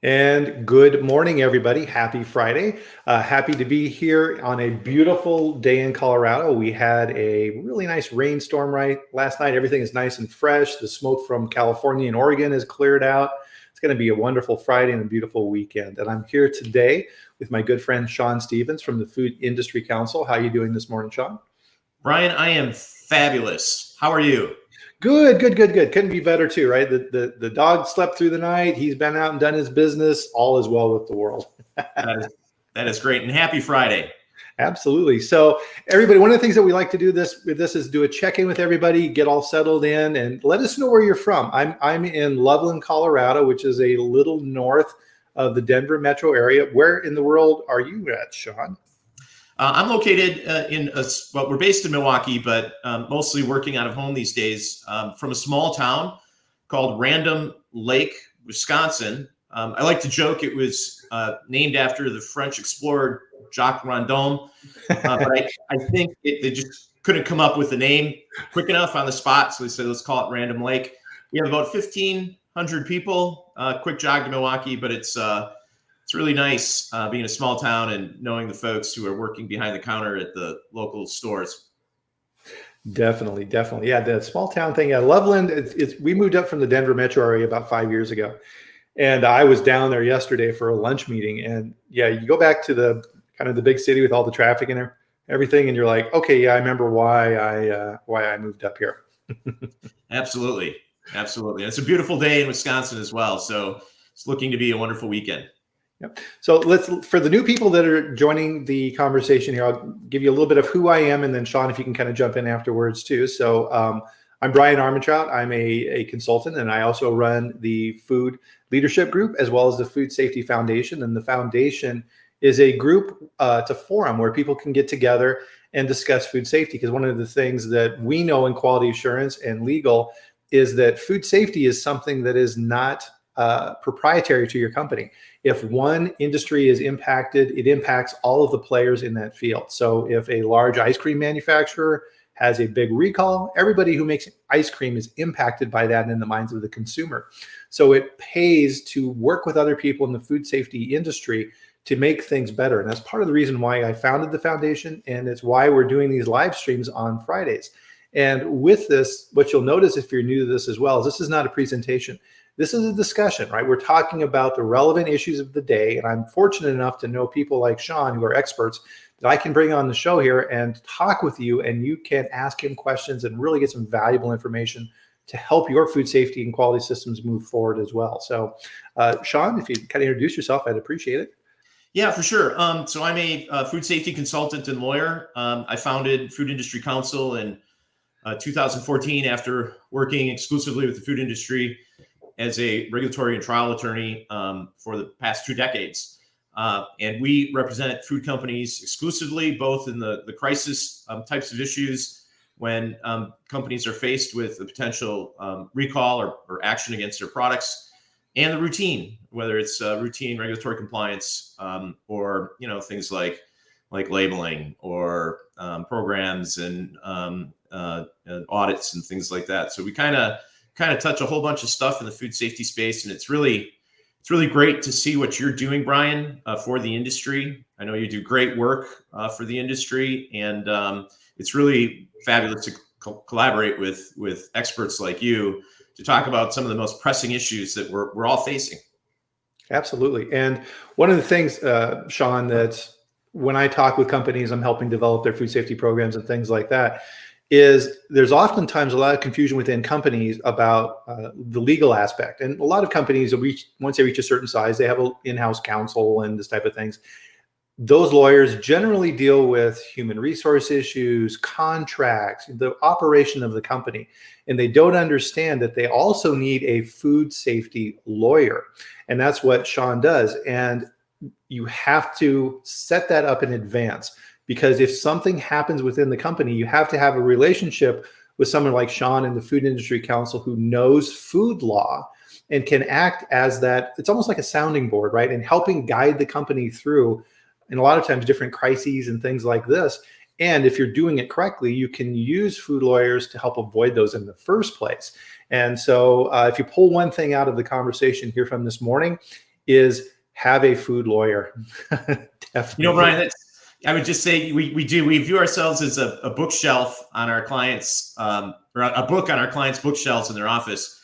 And good morning, everybody. Happy Friday. Happy to be here on a beautiful day in Colorado. We had a really nice rainstorm last night. Everything is nice and fresh. The smoke from California and Oregon is cleared out. It's going to be a wonderful Friday and a beautiful weekend. And I'm here today with my good friend, Shawn Stevens from the Food Industry Council. How are you doing this morning, Shawn? Bryan, I am fabulous. How are you? Good. Couldn't be better too, right? The dog slept through the night. He's been out and done his business. All is well with the world. That is great. And happy Friday. Absolutely. So everybody, one of the things that we like to do with this is do a check-in with everybody, get all settled in, and let us know where you're from. I'm in Loveland, Colorado, which is a little north of the Denver metro area. Where in the world are you at, Shawn? I'm located we're based in Milwaukee, but mostly working out of home these days from a small town called Random Lake, Wisconsin. I like to joke it was named after the French explorer Jacques Random, but I think they just couldn't come up with a name quick enough on the spot, so they said, let's call it Random Lake. We have about 1,500 people, quick jog to Milwaukee, but it's really nice being a small town and knowing the folks who are working behind the counter at the local stores. Definitely. Yeah, the small town thing. Yeah, Loveland, we moved up from the Denver metro area about 5 years ago. And I was down there yesterday for a lunch meeting. And yeah, you go back to the kind of the big city with all the traffic and everything. And you're like, okay, yeah, I remember why I moved up here. Absolutely. And it's a beautiful day in Wisconsin as well. So it's looking to be a wonderful weekend. Yep. So for the new people that are joining the conversation here, I'll give you a little bit of who I am, and then Shawn, if you can kind of jump in afterwards too. So I'm Bryan Armentrout. I'm a consultant, and I also run the Food Leadership Group as well as the Food Safety Foundation. And the foundation is a group, it's a forum where people can get together and discuss food safety. Because one of the things that we know in quality assurance and legal is that food safety is something that is not proprietary to your company. If one industry is impacted, it impacts all of the players in that field. So if a large ice cream manufacturer has a big recall, everybody who makes ice cream is impacted by that in the minds of the consumer. So it pays to work with other people in the food safety industry to make things better. And that's part of the reason why I founded the foundation, and it's why we're doing these live streams on Fridays. And with this, what you'll notice if you're new to this as well is this is not a presentation. This is a discussion, right? We're talking about the relevant issues of the day. And I'm fortunate enough to know people like Shawn who are experts that I can bring on the show here and talk with you, and you can ask him questions and really get some valuable information to help your food safety and quality systems move forward as well. So Shawn, if you kind of introduce yourself, I'd appreciate it. Yeah, for sure. So I'm a food safety consultant and lawyer. I founded Food Industry Counsel in 2014 after working exclusively with the food industry as a regulatory and trial attorney for the past 2 decades. And we represent food companies exclusively, both in the crisis types of issues when companies are faced with a potential recall or action against their products, and the routine, whether it's routine regulatory compliance or things like labeling or programs and audits and things like that. So we kind of touch a whole bunch of stuff in the food safety space, and it's really great to see what you're doing, Bryan, for the industry. I know you do great work for the industry, and it's really fabulous to collaborate with experts like you to talk about some of the most pressing issues that we're all facing. Absolutely. And one of the things, Shawn, that when I talk with companies, I'm helping develop their food safety programs and things like that, is there's oftentimes a lot of confusion within companies about the legal aspect. And a lot of companies, once they reach a certain size, they have an in-house counsel and this type of things. Those lawyers generally deal with human resource issues, contracts, the operation of the company. And they don't understand that they also need a food safety lawyer. And that's what Shawn does. And you have to set that up in advance. Because if something happens within the company, you have to have a relationship with someone like Shawn in the Food Industry Council who knows food law and can act as that. It's almost like a sounding board, right? And helping guide the company through, and a lot of times, different crises and things like this. And if you're doing it correctly, you can use food lawyers to help avoid those in the first place. And so if you pull one thing out of the conversation here from this morning, is have a food lawyer. Definitely. Bryan, I would just say we view ourselves as a bookshelf on our clients, or a book on our clients' bookshelves in their office.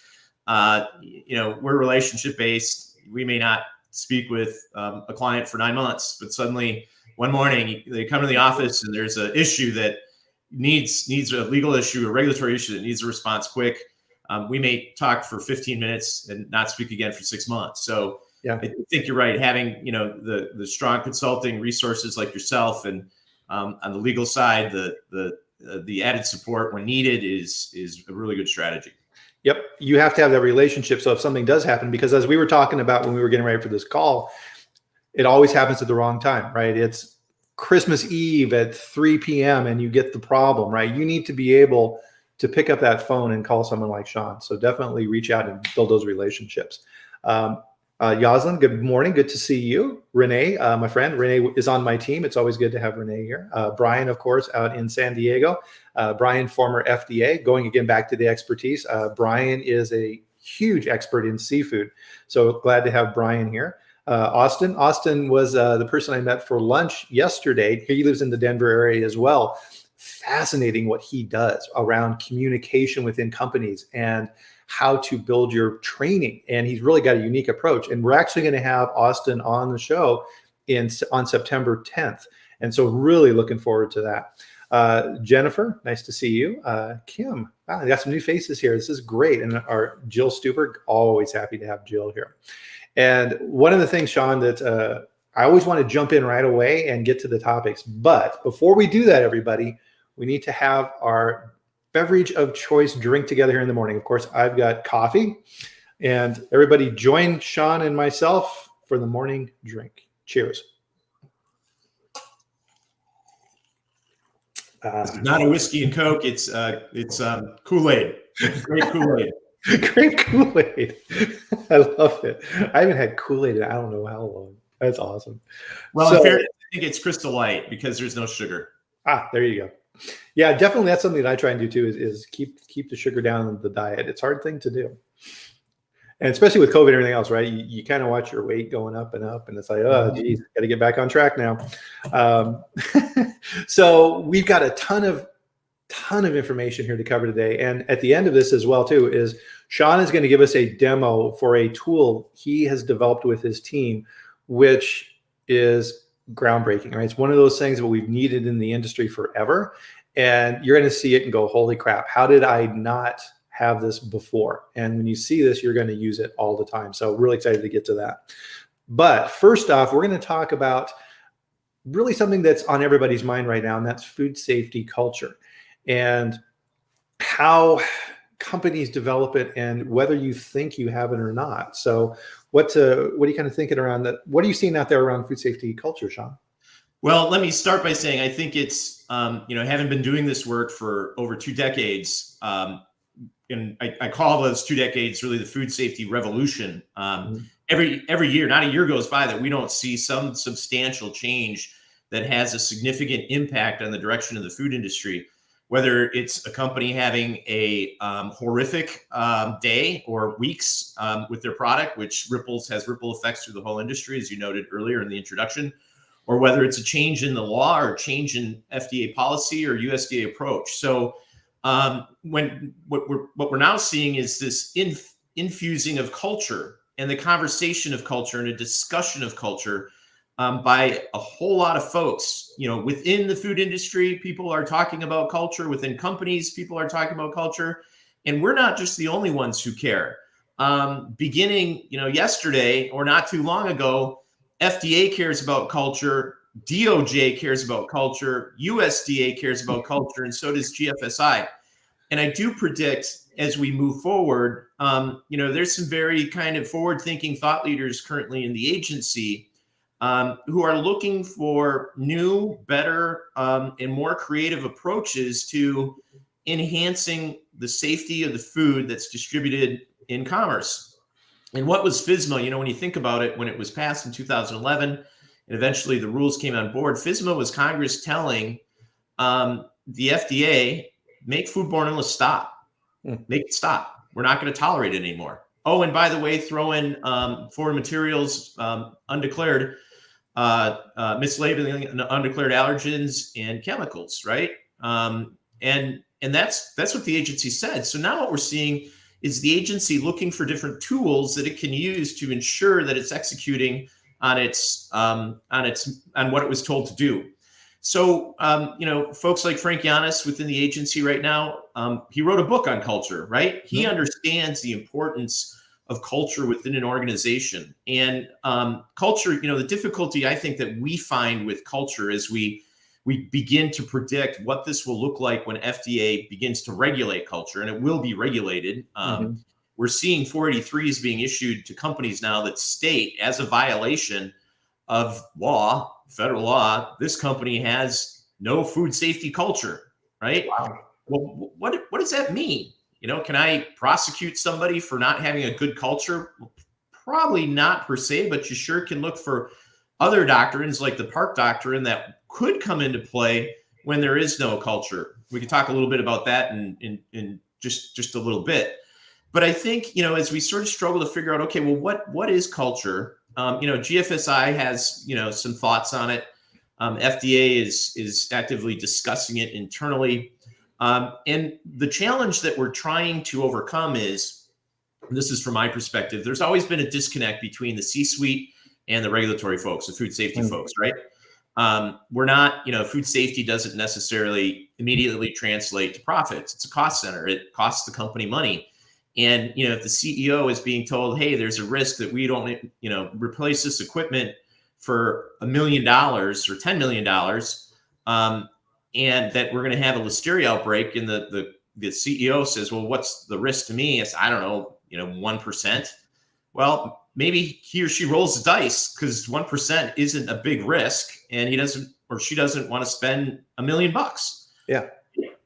We're relationship based. We may not speak with a client for 9 months, but suddenly one morning they come to the office and there's an issue that needs a legal issue, a regulatory issue that needs a response quick. We may talk for 15 minutes and not speak again for 6 months. So yeah, I think you're right. Having, the strong consulting resources like yourself, and on the legal side, the added support when needed is a really good strategy. Yep. You have to have that relationship. So if something does happen, because as we were talking about when we were getting ready for this call, it always happens at the wrong time, right? It's Christmas Eve at 3 p.m. and you get the problem, right? You need to be able to pick up that phone and call someone like Shawn. So definitely reach out and build those relationships. Yaslin, good morning. Good to see you. Renee, my friend, Renee is on my team. It's always good to have Renee here. Bryan, of course, out in San Diego. Bryan, former FDA, going again back to the expertise. Bryan is a huge expert in seafood. So glad to have Bryan here. Austin was the person I met for lunch yesterday. He lives in the Denver area as well. Fascinating what he does around communication within companies and how to build your training. And he's really got a unique approach. And we're actually going to have Austin on the show on September 10th. And so really looking forward to that. Jennifer, nice to see you. Kim, wow, I got some new faces here. This is great. And our Jill Stuber, always happy to have Jill here. And one of the things, Shawn, that I always want to jump in right away and get to the topics. But before we do that, everybody, we need to have our beverage of choice drink together here in the morning. Of course, I've got coffee, and everybody join Shawn and myself for the morning drink. Cheers. It's not a whiskey and Coke. It's Kool-Aid. Great Kool-Aid. Great Kool-Aid. I love it. I haven't had Kool-Aid in I don't know how long. That's awesome. Well, in fairness, I think it's Crystal Light because there's no sugar. There you go. Yeah, definitely. That's something that I try and do too, is keep the sugar down in the diet. It's a hard thing to do. And especially with COVID and everything else, right? You kind of watch your weight going up and up, and it's like, oh, geez, got to get back on track now. So we've got a ton of information here to cover today. And at the end of this as well too, is Shawn is going to give us a demo for a tool he has developed with his team, which is groundbreaking, right? It's one of those things that we've needed in the industry forever. And you're going to see it and go, holy crap, how did I not have this before? And when you see this, you're going to use it all the time. So really excited to get to that. But first off, we're going to talk about really something that's on everybody's mind right now, and that's food safety culture and how companies develop it and whether you think you have it or not. So what are you kind of thinking around that? What are you seeing out there around food safety culture, Shawn? Well, let me start by saying I think it's, having been doing this work for over 2 decades, and I call those 2 decades really the food safety revolution. Every year, not a year goes by that we don't see some substantial change that has a significant impact on the direction of the food industry, whether it's a company having a horrific day or weeks with their product, which has ripple effects through the whole industry, as you noted earlier in the introduction, or whether it's a change in the law or change in FDA policy or USDA approach. So what we're now seeing is this infusing of culture and the conversation of culture and a discussion of culture by a whole lot of folks. Within the food industry, people are talking about culture. Within companies, people are talking about culture. And we're not just the only ones who care. Beginning, yesterday or not too long ago, FDA cares about culture, DOJ cares about culture, USDA cares about culture, and so does GFSI. And I do predict as we move forward, there's some very kind of forward-thinking thought leaders currently in the agency who are looking for new, better, and more creative approaches to enhancing the safety of the food that's distributed in commerce. And what was FSMA? When you think about it, when it was passed in 2011, and eventually the rules came on board, FSMA was Congress telling the FDA, make foodborne illness stop. Make it stop. We're not going to tolerate it anymore. Oh, and by the way, throw in foreign materials, undeclared, mislabeling, undeclared allergens and chemicals, right? And that's what the agency said. So now what we're seeing is the agency looking for different tools that it can use to ensure that it's executing on what it was told to do. So, folks like Frank Yanis within the agency right now, he wrote a book on culture, right? He understands the importance of culture within an organization. And culture, the difficulty I think that we find with culture is we begin to predict what this will look like when FDA begins to regulate culture, and it will be regulated. We're seeing 483s being issued to companies now that state, as a violation of law, federal law, this company has no food safety culture, right? Wow. Well, what does that mean? Can I prosecute somebody for not having a good culture? Probably not per se, but you sure can look for other doctrines like the Park Doctrine that could come into play when there is no culture. We can talk a little bit about that in just a little bit. But I think, as we sort of struggle to figure out, okay, well, what is culture? GFSI has, some thoughts on it. FDA is actively discussing it internally. And the challenge that we're trying to overcome is, this is from my perspective, there's always been a disconnect between the C-suite and the regulatory folks, the food safety folks, right? We're not, food safety doesn't necessarily immediately translate to profits. It's a cost center. It costs the company money. And, if the CEO is being told, hey, there's a risk that we don't, replace this equipment for $1 million or $10 million, and that we're going to have a listeria outbreak, and the CEO says, well, what's the risk to me? It's, I don't know, 1%. Well, maybe he or she rolls the dice because 1% isn't a big risk, and he doesn't or she doesn't want to spend $1 million. Yeah.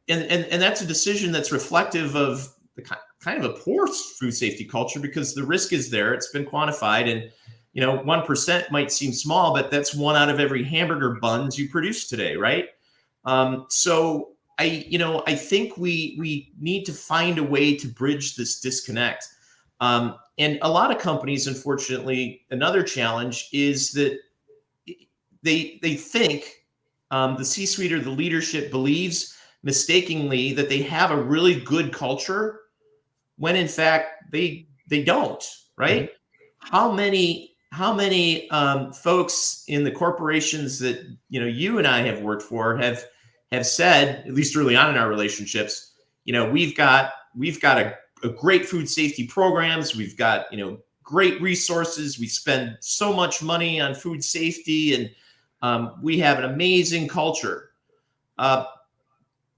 And that's a decision that's reflective of the kind of a poor food safety culture, because the risk is there. It's been quantified, and 1% might seem small, but that's 1 out of every hamburger buns you produce today, right? So I think we need to find a way to bridge this disconnect. And a lot of companies, unfortunately, another challenge is that they think the C-suite or the leadership believes mistakenly that they have a really good culture, when in fact they don't, right? How many folks in the corporations that you and I have worked for have said, at least early on in our relationships, we've got a great food safety programs, we've got great resources, we spend so much money on food safety, and we have an amazing culture.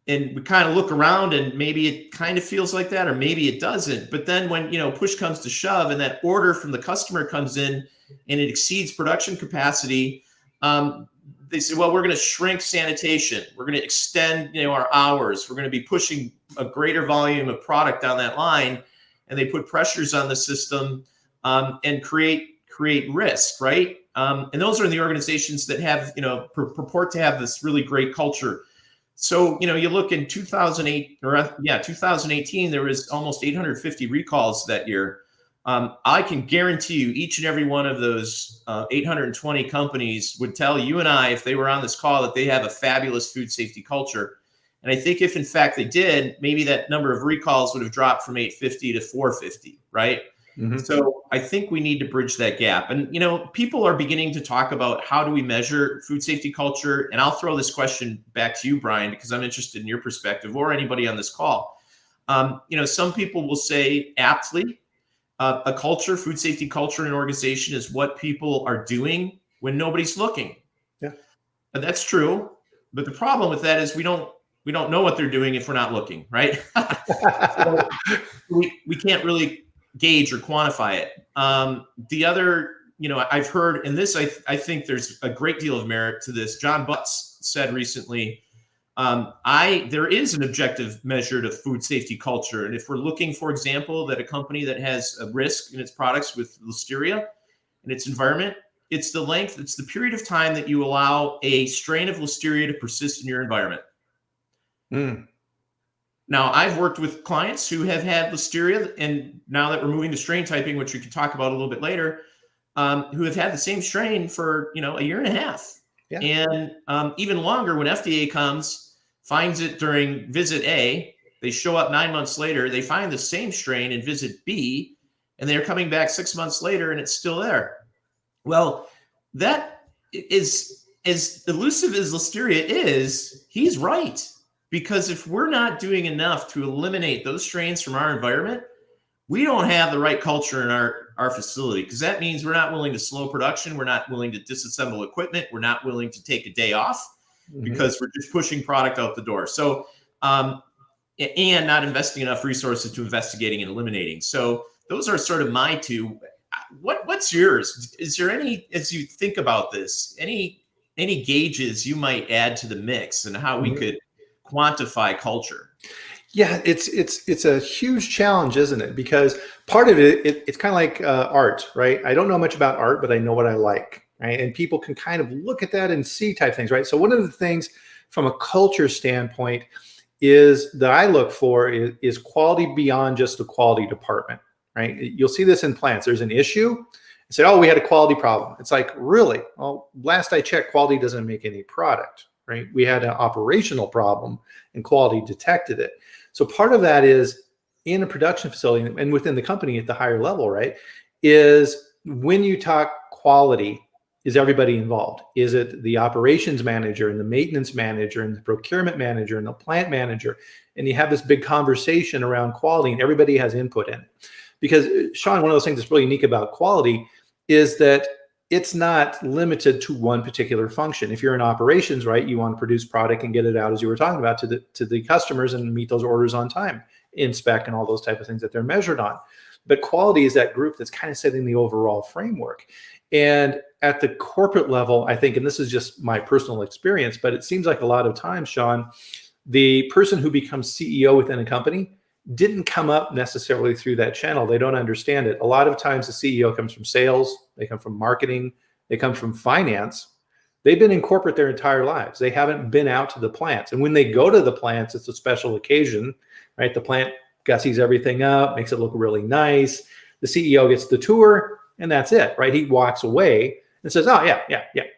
And we kind of look around, and maybe it kind of feels like that, or maybe it doesn't. But then when push comes to shove, and that order from the customer comes in and it exceeds production capacity, they say, well, we're going to shrink sanitation, we're going to extend our hours, we're going to be pushing a greater volume of product down that line, and they put pressures on the system and create risk, right? And those are the organizations that have purport to have this really great culture. So, you look in 2018, there was almost 850 recalls that year. I can guarantee you each and every one of those 820 companies would tell you and I, if they were on this call, that they have a fabulous food safety culture. And I think if in fact they did, maybe that number of recalls would have dropped from 850 to 450, right? So I think we need to bridge that gap. And, people are beginning to talk about, how do we measure food safety culture? And I'll throw this question back to you, Bryan, because I'm interested in your perspective, or anybody on this call. Some people will say aptly, a culture, food safety culture in an organization, is what people are doing when nobody's looking. Yeah. And that's true. But the problem with that is we don't know what they're doing if we're not looking, right? So we can't really gauge or quantify it. The other, I've heard, and this, I think there's a great deal of merit to this. John Butts said recently, there is an objective measure to food safety culture. And if we're looking, for example, that a company that has a risk in its products with listeria in its environment, it's the period of time that you allow a strain of listeria to persist in your environment. Now, I've worked with clients who have had listeria, and now that we're moving to strain typing, which we can talk about a little bit later, who have had the same strain for a year and a half, Yeah. and even longer when FDA comes, finds it during visit A. They show up 9 months later, they find the same strain in visit B, and they're coming back 6 months later, and it's still there. Well, that is, as elusive as listeria is, he's right. Because if we're not doing enough to eliminate those strains from our environment, we don't have the right culture in our facility, because that means we're not willing to slow production. We're not willing to disassemble equipment. We're not willing to take a day off because we're just pushing product out the door. So, and not investing enough resources to investigating and eliminating. So those are sort of my two. What's yours? Is there any, as you think about this, any gauges you might add to the mix and how we could quantify culture? Yeah, it's a huge challenge, isn't it? Because part of it's kind of like art, right? I don't know much about art, but I know what I like, right? And people can kind of look at that and see type things, right? So one of the things from a culture standpoint is that I look for is quality beyond just the quality department, right? You'll see this in plants. There's an issue. You say, oh, we had a quality problem. It's like, really? Well, last I checked, quality doesn't make any product. Right? We had an operational problem and quality detected it. So part of that is in a production facility and within the company at the higher level, right? Is when you talk quality, is everybody involved? Is it the operations manager and the maintenance manager and the procurement manager and the plant manager? And you have this big conversation around quality and everybody has input in it. Because Shawn, one of those things that's really unique about quality is that it's not limited to one particular function. If you're in operations, right, you want to produce product and get it out, as you were talking about, to the customers and meet those orders on time, in spec and all those type of things that they're measured on. But quality is that group that's kind of setting the overall framework. And at the corporate level, I think, and this is just my personal experience, but it seems like a lot of times, Shawn, the person who becomes CEO within a company didn't come up necessarily through that channel. They don't understand it. A lot of times the CEO comes from sales, they come from marketing, they come from finance. They've been in corporate their entire lives. They haven't been out to the plants. And when they go to the plants, it's a special occasion, right? The plant gussies everything up, makes it look really nice. The CEO gets the tour and that's it, right? He walks away and says, oh yeah,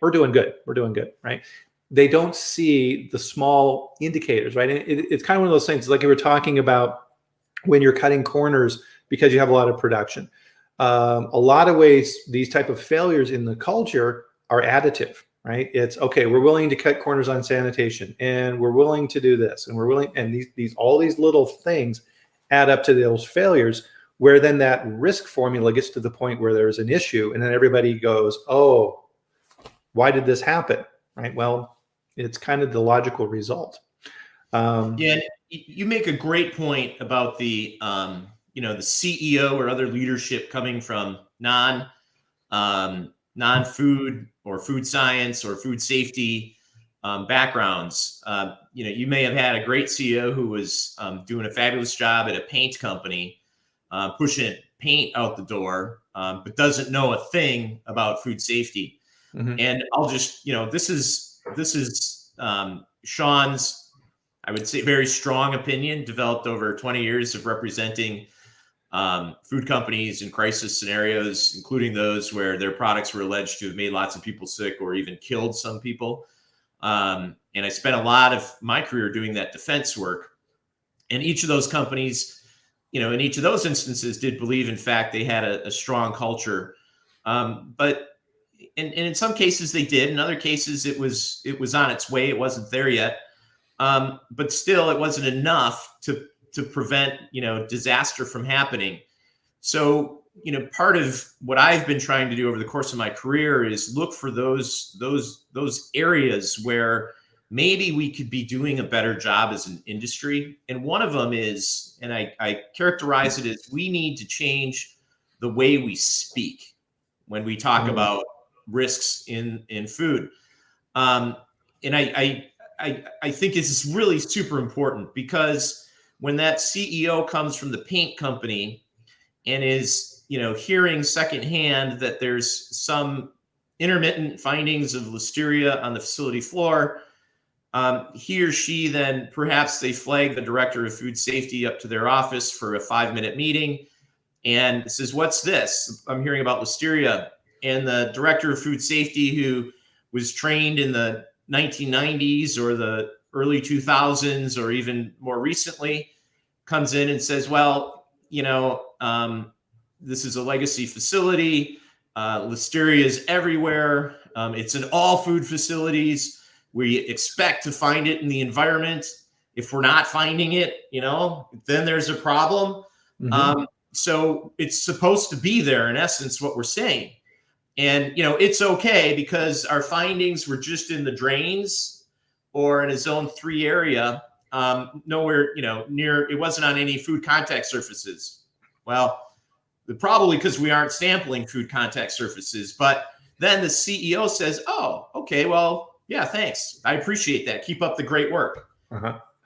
we're doing good. We're doing good, right? They don't see the small indicators, right? And it's kind of one of those things, it's like you were talking about when you're cutting corners because you have a lot of production. A lot of ways these type of failures in the culture are additive, right? It's okay, we're willing to cut corners on sanitation and we're willing to do this and we're willing, and all these little things add up to those failures where then that risk formula gets to the point where there's an issue and then everybody goes, oh, why did this happen, right? Well, it's kind of the logical result. Yeah, you make a great point about the the CEO or other leadership coming from non-food or food science or food safety backgrounds. You may have had a great CEO who was doing a fabulous job at a paint company, pushing paint out the door, but doesn't know a thing about food safety. And I'll just, this is Shawn's, I would say, very strong opinion developed over 20 years of representing food companies in crisis scenarios, including those where their products were alleged to have made lots of people sick or even killed some people. And I spent a lot of my career doing that defense work. And each of those companies, in each of those instances did believe, in fact, they had a strong culture. But in some cases they did. In other cases, it was on its way. It wasn't there yet. But still, it wasn't enough to prevent, disaster from happening. So, part of what I've been trying to do over the course of my career is look for those areas where maybe we could be doing a better job as an industry. And one of them is, and I characterize it as, we need to change the way we speak when we talk about risks in food. And I think it's really super important, because when that CEO comes from the paint company and is, hearing secondhand that there's some intermittent findings of listeria on the facility floor, He or she then perhaps they flag the director of food safety up to their office for a 5-minute meeting and says, "What's this? I'm hearing about listeria." And the director of food safety, who was trained in the 1990s or the early 2000s or even more recently, comes in and says, "Well, this is a legacy facility. Listeria is everywhere. It's in all food facilities. We expect to find it in the environment. If we're not finding it, then there's a problem." So it's supposed to be there, in essence, what we're saying. And, it's okay because our findings were just in the drains or in a zone 3 area, nowhere, near, it wasn't on any food contact surfaces. Well, probably because we aren't sampling food contact surfaces. But then the CEO says, "Oh, okay, well, yeah, thanks. I appreciate that. Keep up the great work."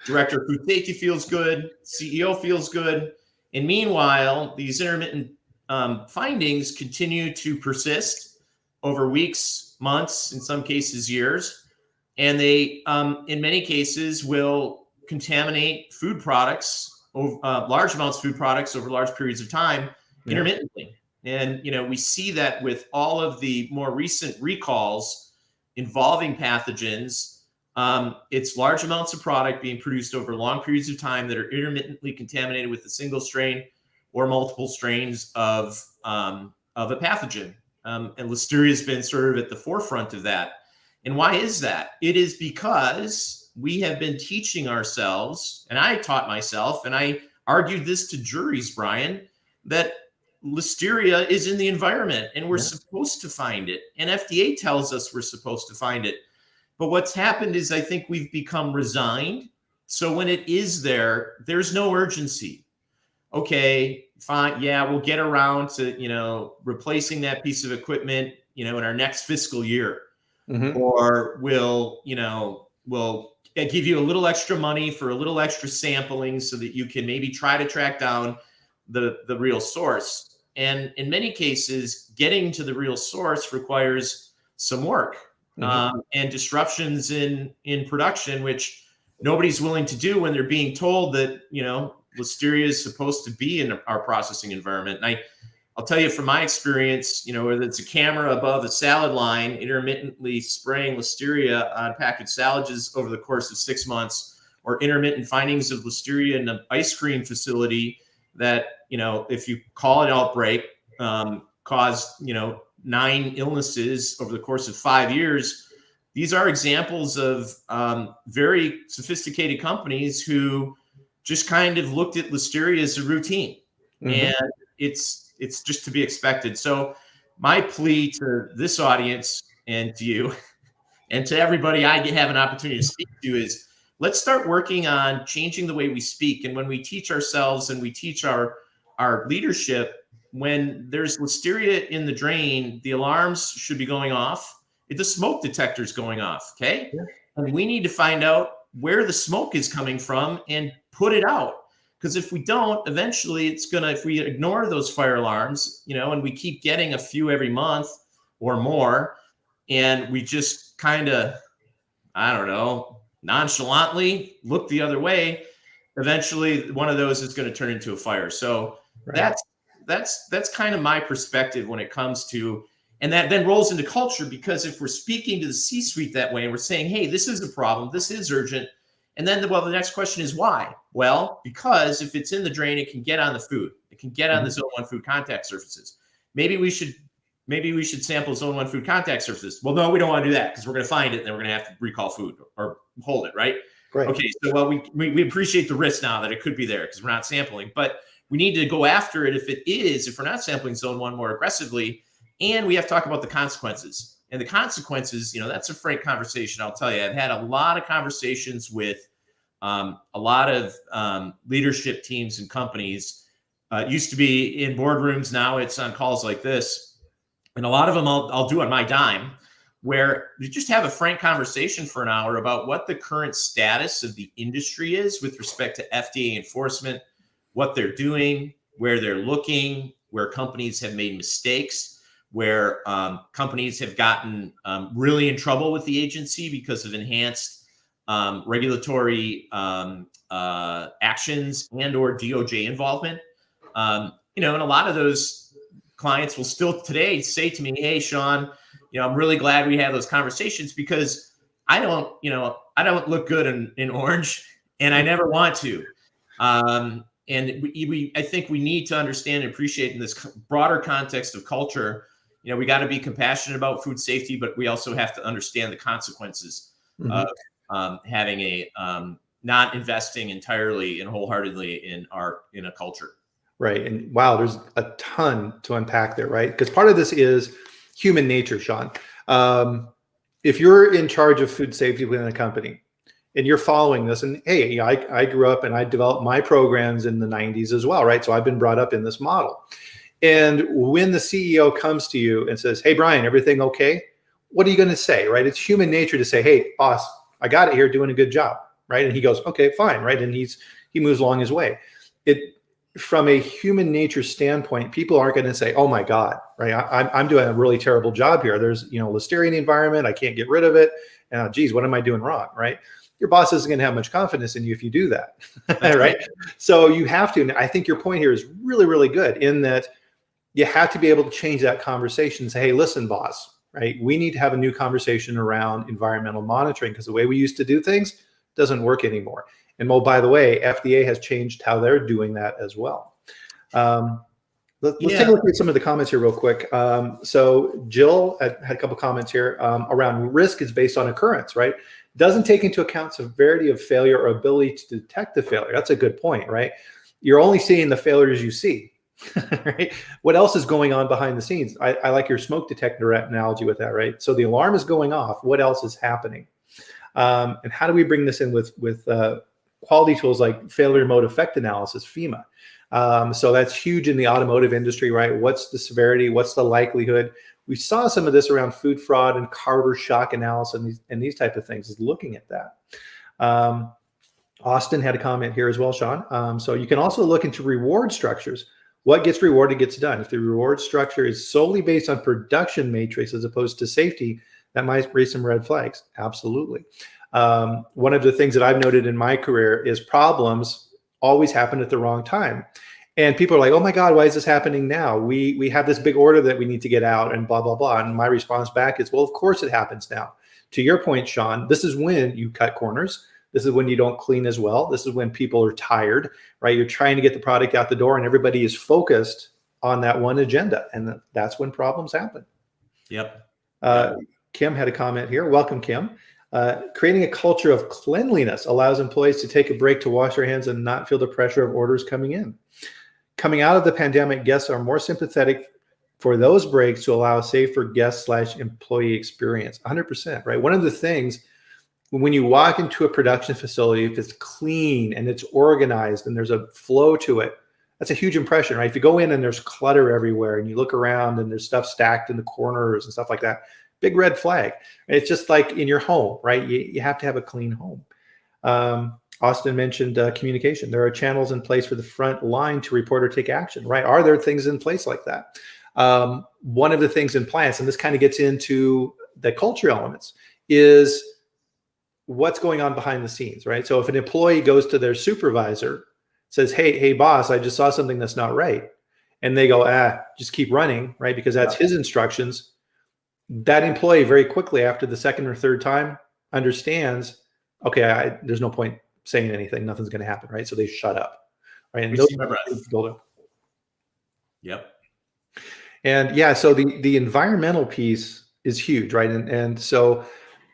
Director of food safety feels good. CEO feels good. And meanwhile, these intermittent findings continue to persist over weeks, months, in some cases, years. And they, in many cases, will contaminate food products, large amounts of food products over large periods of time, intermittently. And, we see that with all of the more recent recalls involving pathogens. It's large amounts of product being produced over long periods of time that are intermittently contaminated with a single strain or multiple strains of a pathogen. And Listeria has been sort of at the forefront of that. And why is that? It is because we have been teaching ourselves, and I taught myself, and I argued this to juries, Bryan, that Listeria is in the environment and we're supposed to find it. And FDA tells us we're supposed to find it. But what's happened is I think we've become resigned. So when it is there, there's no urgency. Okay, fine. Yeah, we'll get around to, replacing that piece of equipment, in our next fiscal year. Or we'll give you a little extra money for a little extra sampling so that you can maybe try to track down the real source. And in many cases, getting to the real source requires some work. And disruptions in production, which nobody's willing to do when they're being told that, Listeria is supposed to be in our processing environment. And I'll tell you from my experience, whether it's a camera above a salad line, intermittently spraying Listeria on packaged salads over the course of 6 months, or intermittent findings of Listeria in an ice cream facility that, if you call an outbreak, caused, 9 illnesses over the course of 5 years. These are examples of very sophisticated companies who just kind of looked at Listeria as a routine, and it's just to be expected. So my plea to this audience and to you and to everybody I have an opportunity to speak to is, let's start working on changing the way we speak. And when we teach ourselves and we teach our leadership, when there's Listeria in the drain, the alarms should be going off. The smoke detector is going off, okay? And we need to find out where the smoke is coming from and put it out. Because if we don't, eventually if we ignore those fire alarms, and we keep getting a few every month or more, and we just kind of, nonchalantly look the other way, eventually one of those is going to turn into a fire. So that's kind of my perspective when it comes to, and that then rolls into culture, because if we're speaking to the C-suite that way and we're saying, hey, this is a problem, this is urgent, and then the next question is why? Well, because if it's in the drain, it can get on the food. It can get on the zone 1 food contact surfaces. Maybe we should sample zone 1 food contact surfaces. Well, no, we don't want to do that because we're going to find it and then we're going to have to recall food or hold it, right? Okay, so we appreciate the risk now that it could be there because we're not sampling, but we need to go after it if we're not sampling zone 1 more aggressively, and we have to talk about the consequences. And the consequences, that's a frank conversation. I'll tell you, I've had a lot of conversations with a lot of leadership teams and companies. It used to be in boardrooms. Now it's on calls like this. And a lot of them I'll do on my dime, where you just have a frank conversation for an hour about what the current status of the industry is with respect to FDA enforcement, what they're doing, where they're looking, where companies have made mistakes, where companies have gotten really in trouble with the agency because of enhanced regulatory actions and or DOJ involvement. And a lot of those clients will still today say to me, "Hey, Shawn, I'm really glad we had those conversations because I don't look good in orange, and I never want to." And I think we need to understand and appreciate in this broader context of culture. We got to be compassionate about food safety, but we also have to understand the consequences of having a not investing entirely and wholeheartedly in a culture. Right. And wow, there's a ton to unpack there, right? Because part of this is human nature, Shawn. If you're in charge of food safety within a company and you're following this, and hey, I grew up and I developed my programs in the 90s as well, right? So I've been brought up in this model. And when the CEO comes to you and says, "Hey, Bryan, everything okay?" What are you going to say, right? It's human nature to say, "Hey, boss, I got it here, doing a good job," right? And he goes, "Okay, fine," right? And he moves along his way. From a human nature standpoint, people aren't going to say, "Oh my God," right? I'm doing a really terrible job here. There's listeria in the environment. I can't get rid of it. Geez, what am I doing wrong, right? Your boss isn't going to have much confidence in you if you do that, right? So you have to. And I think your point here is really, really good in that you have to be able to change that conversation and say, "Hey, listen, boss, right? We need to have a new conversation around environmental monitoring because the way we used to do things doesn't work anymore." And by the way, FDA has changed how they're doing that as well. Let's take a look at some of the comments here real quick. So Jill had a couple comments here around risk is based on occurrence, right? Doesn't take into account severity of failure or ability to detect the failure. That's a good point, right? You're only seeing the failures you see, right? What else is going on behind the scenes? I like your smoke detector analogy with that, right? So the alarm is going off. What else is happening? And how do we bring this in with quality tools like failure mode effect analysis, FEMA? So that's huge in the automotive industry, right? What's the severity? What's the likelihood? We saw some of this around food fraud and Carter shock analysis and these type of things is looking at that. Austin had a comment here as well, Shawn. So you can also look into reward structures. What gets rewarded gets done. If the reward structure is solely based on production matrix as opposed to safety, that might raise some red flags. Absolutely. One of the things that I've noted in my career is problems always happen at the wrong time. And people are like, "Oh my God, why is this happening now? We have this big order that we need to get out and blah, blah, blah." And my response back is, well, of course it happens now. To your point, Shawn, this is when you cut corners. This is when you don't clean as well. This is when people are tired, right? You're trying to get the product out the door and everybody is focused on that one agenda. And that's when problems happen. Yep. Kim had a comment here. Welcome, Kim. Creating a culture of cleanliness allows employees to take a break to wash their hands and not feel the pressure of orders coming in. Coming out of the pandemic, guests are more sympathetic for those breaks to allow a safer guest/employee experience. 100%, right? One of the things, when you walk into a production facility, if it's clean and it's organized and there's a flow to it, that's a huge impression, right? If you go in and there's clutter everywhere and you look around and there's stuff stacked in the corners and stuff like that, big red flag. It's just like in your home, right? You have to have a clean home. Austin mentioned communication. There are channels in place for the front line to report or take action, right? Are there things in place like that? One of the things in plants, and this kind of gets into the culture elements, is what's going on behind the scenes, right? So if an employee goes to their supervisor, says, hey, boss, I just saw something that's not right. And they go, just keep running, right? Because that's his instructions. That employee very quickly after the second or third time understands, okay, there's no point saying anything. Nothing's going to happen, right? So they shut up, right? And those build up. Yep. And yeah, so the environmental piece is huge, right? And so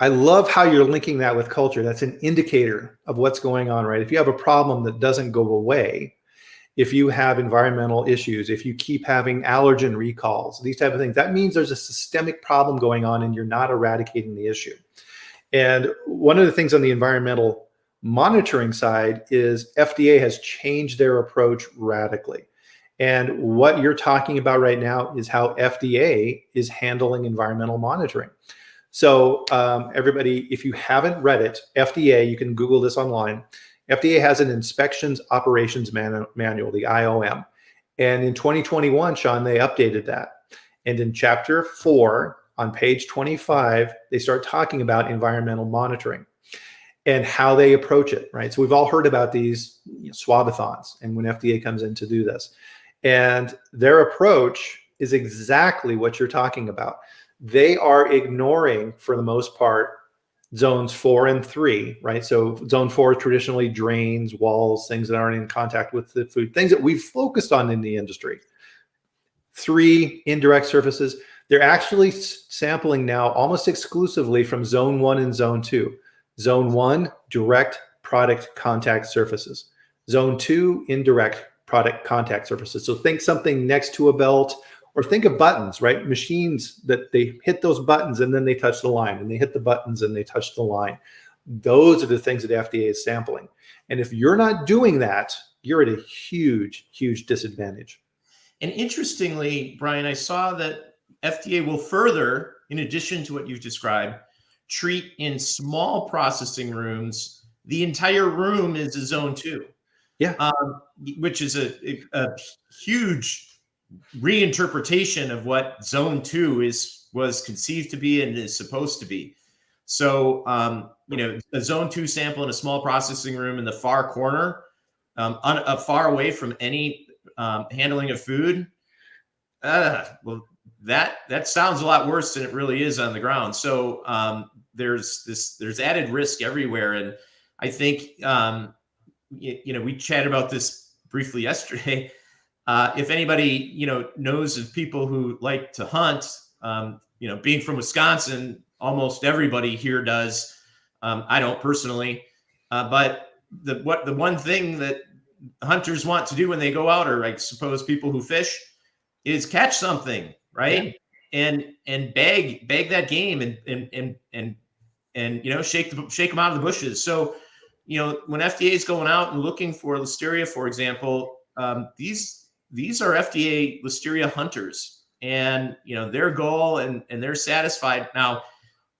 I love how you're linking that with culture. That's an indicator of what's going on, right? If you have a problem that doesn't go away, if you have environmental issues, if you keep having allergen recalls, these type of things, that means there's a systemic problem going on and you're not eradicating the issue. And one of the things on the environmental monitoring side is FDA has changed their approach radically. And what you're talking about right now is how FDA is handling environmental monitoring. So everybody, if you haven't read it, FDA, you can Google this online. FDA has an inspections operations manual, the IOM. And in 2021, Shawn, they updated that. And in chapter 4 on page 25, they start talking about environmental monitoring. and how they approach it, right? So we've all heard about these swabathons, and when FDA comes in to do this, and their approach is exactly what you're talking about. They are ignoring, for the most part, zones 4 and 3, right? So zone 4 traditionally drains, walls, things that aren't in contact with the food, things that we've focused on in the industry. 3, indirect surfaces. They're actually sampling now almost exclusively from zone 1 and zone 2. Zone 1, direct product contact surfaces. Zone 2, indirect product contact surfaces. So think something next to a belt, or think of buttons, right? Machines that they hit those buttons and then they touch the line, and they hit the buttons and they touch the line. Those are the things that FDA is sampling. And if you're not doing that, you're at a huge, huge disadvantage. And interestingly, Bryan, I saw that FDA will further, in addition to what you've described, treat in small processing rooms. The entire room is a zone 2. Yeah. Which is a huge reinterpretation of what zone 2 was conceived to be and is supposed to be. So, a zone 2 sample in a small processing room in the far corner, far away from any handling of food. Well, that sounds a lot worse than it really is on the ground. So there's added risk everywhere, and I think we chatted about this briefly yesterday. If anybody knows of people who like to hunt, being from Wisconsin, almost everybody here does. I don't personally, but the one thing that hunters want to do when they go out, or I suppose people who fish, is catch something, right? Yeah. And bag that game and shake them out of the bushes. So when FDA is going out and looking for listeria, for example, these are FDA listeria hunters, and their goal, and they're satisfied. Now,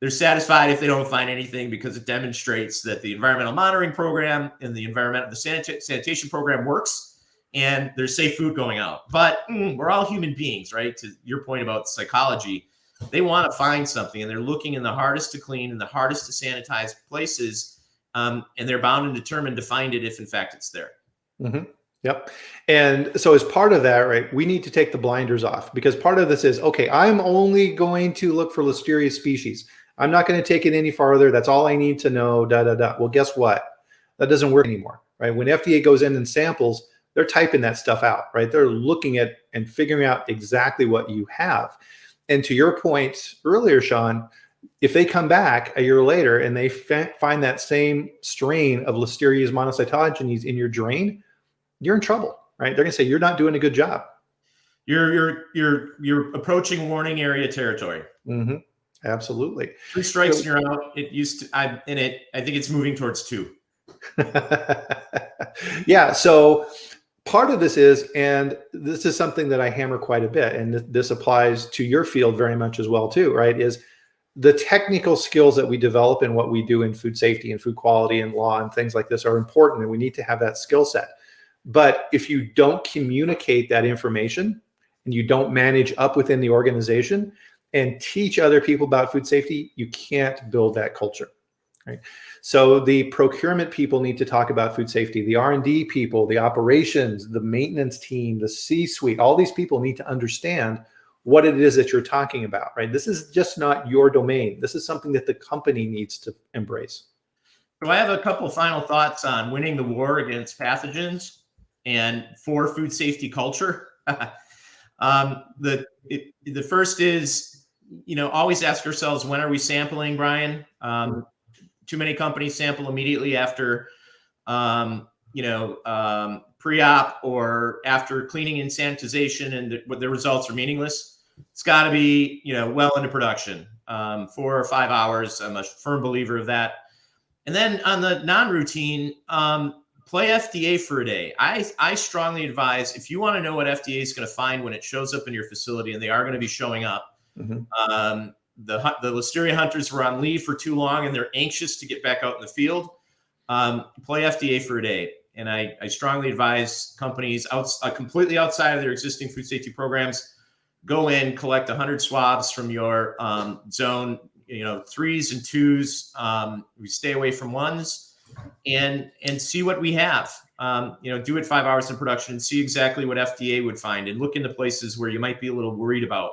they're satisfied if they don't find anything, because it demonstrates that the environmental monitoring program and the sanitation program works, and there's safe food going out. But we're all human beings, right? To your point about psychology, they want to find something, and they're looking in the hardest to clean and the hardest to sanitize places, and they're bound and determined to find it if, in fact, it's there. Mm-hmm. Yep. And so as part of that, right, we need to take the blinders off, because part of this is, okay, I'm only going to look for listeria species. I'm not going to take it any farther. That's all I need to know, Well, guess what? That doesn't work anymore, right? When FDA goes in and samples, they're typing that stuff out, right? They're looking at and figuring out exactly what you have. And to your point earlier, Shawn, if they come back a year later and they find that same strain of Listeria monocytogenes in your drain, you're in trouble, right? They're going to say, you're not doing a good job. You're approaching warning area territory. Mm-hmm. Absolutely. 3 strikes and you're out. It used to, I think it's moving towards 2. Yeah. So part of this is, and this is something that I hammer quite a bit, and this applies to your field very much as well too, right? Is the technical skills that we develop in what we do in food safety and food quality and law and things like this are important, and we need to have that skill set. But if you don't communicate that information and you don't manage up within the organization and teach other people about food safety, you can't build that culture, right? So the procurement people need to talk about food safety. The R&D people, the operations, the maintenance team, the C-suite, all these people need to understand what it is that you're talking about, right? This is just not your domain. This is something that the company needs to embrace. So I have a couple of final thoughts on winning the war against pathogens and for food safety culture. The first is, always ask ourselves, when are we sampling, Bryan? Too many companies sample immediately after, pre-op or after cleaning and sanitization, and the results are meaningless. It's got to be, well into production, 4 or 5 hours. I'm a firm believer of that. And then on the non-routine, play FDA for a day. I strongly advise, if you want to know what FDA is going to find when it shows up in your facility, and they are going to be showing up, mm-hmm. The Listeria hunters were on leave for too long and they're anxious to get back out in the field. Play FDA for a day. And I strongly advise companies completely outside of their existing food safety programs, go in, collect 100 swabs from your zone, threes and twos. We stay away from ones, and see what we have. Do it 5 hours in production and see exactly what FDA would find, and look into places where you might be a little worried about.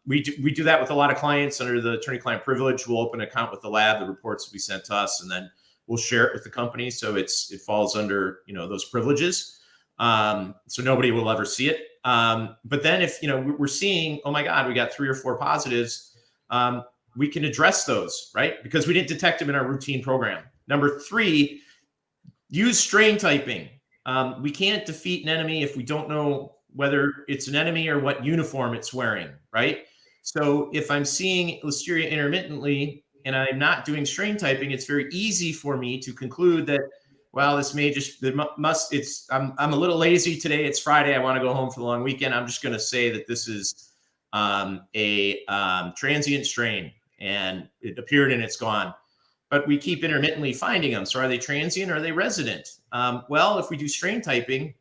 We do that with a lot of clients under the attorney-client privilege. We'll open an account with the lab, the reports will be sent to us, and then we'll share it with the company. So it falls under, those privileges. So nobody will ever see it. But then if, we're seeing, oh my God, we got 3 or 4 positives, we can address those, right? Because we didn't detect them in our routine program. Number 3, use strain typing. We can't defeat an enemy if we don't know whether it's an enemy or what uniform it's wearing, right? So if I'm seeing Listeria intermittently and I'm not doing strain typing, it's very easy for me to conclude that, well, this may just, I'm a little lazy today. It's Friday. I want to go home for the long weekend. I'm just going to say that this is a transient strain and it appeared and it's gone. But we keep intermittently finding them. So are they transient or are they resident? Well, if we do strain typing,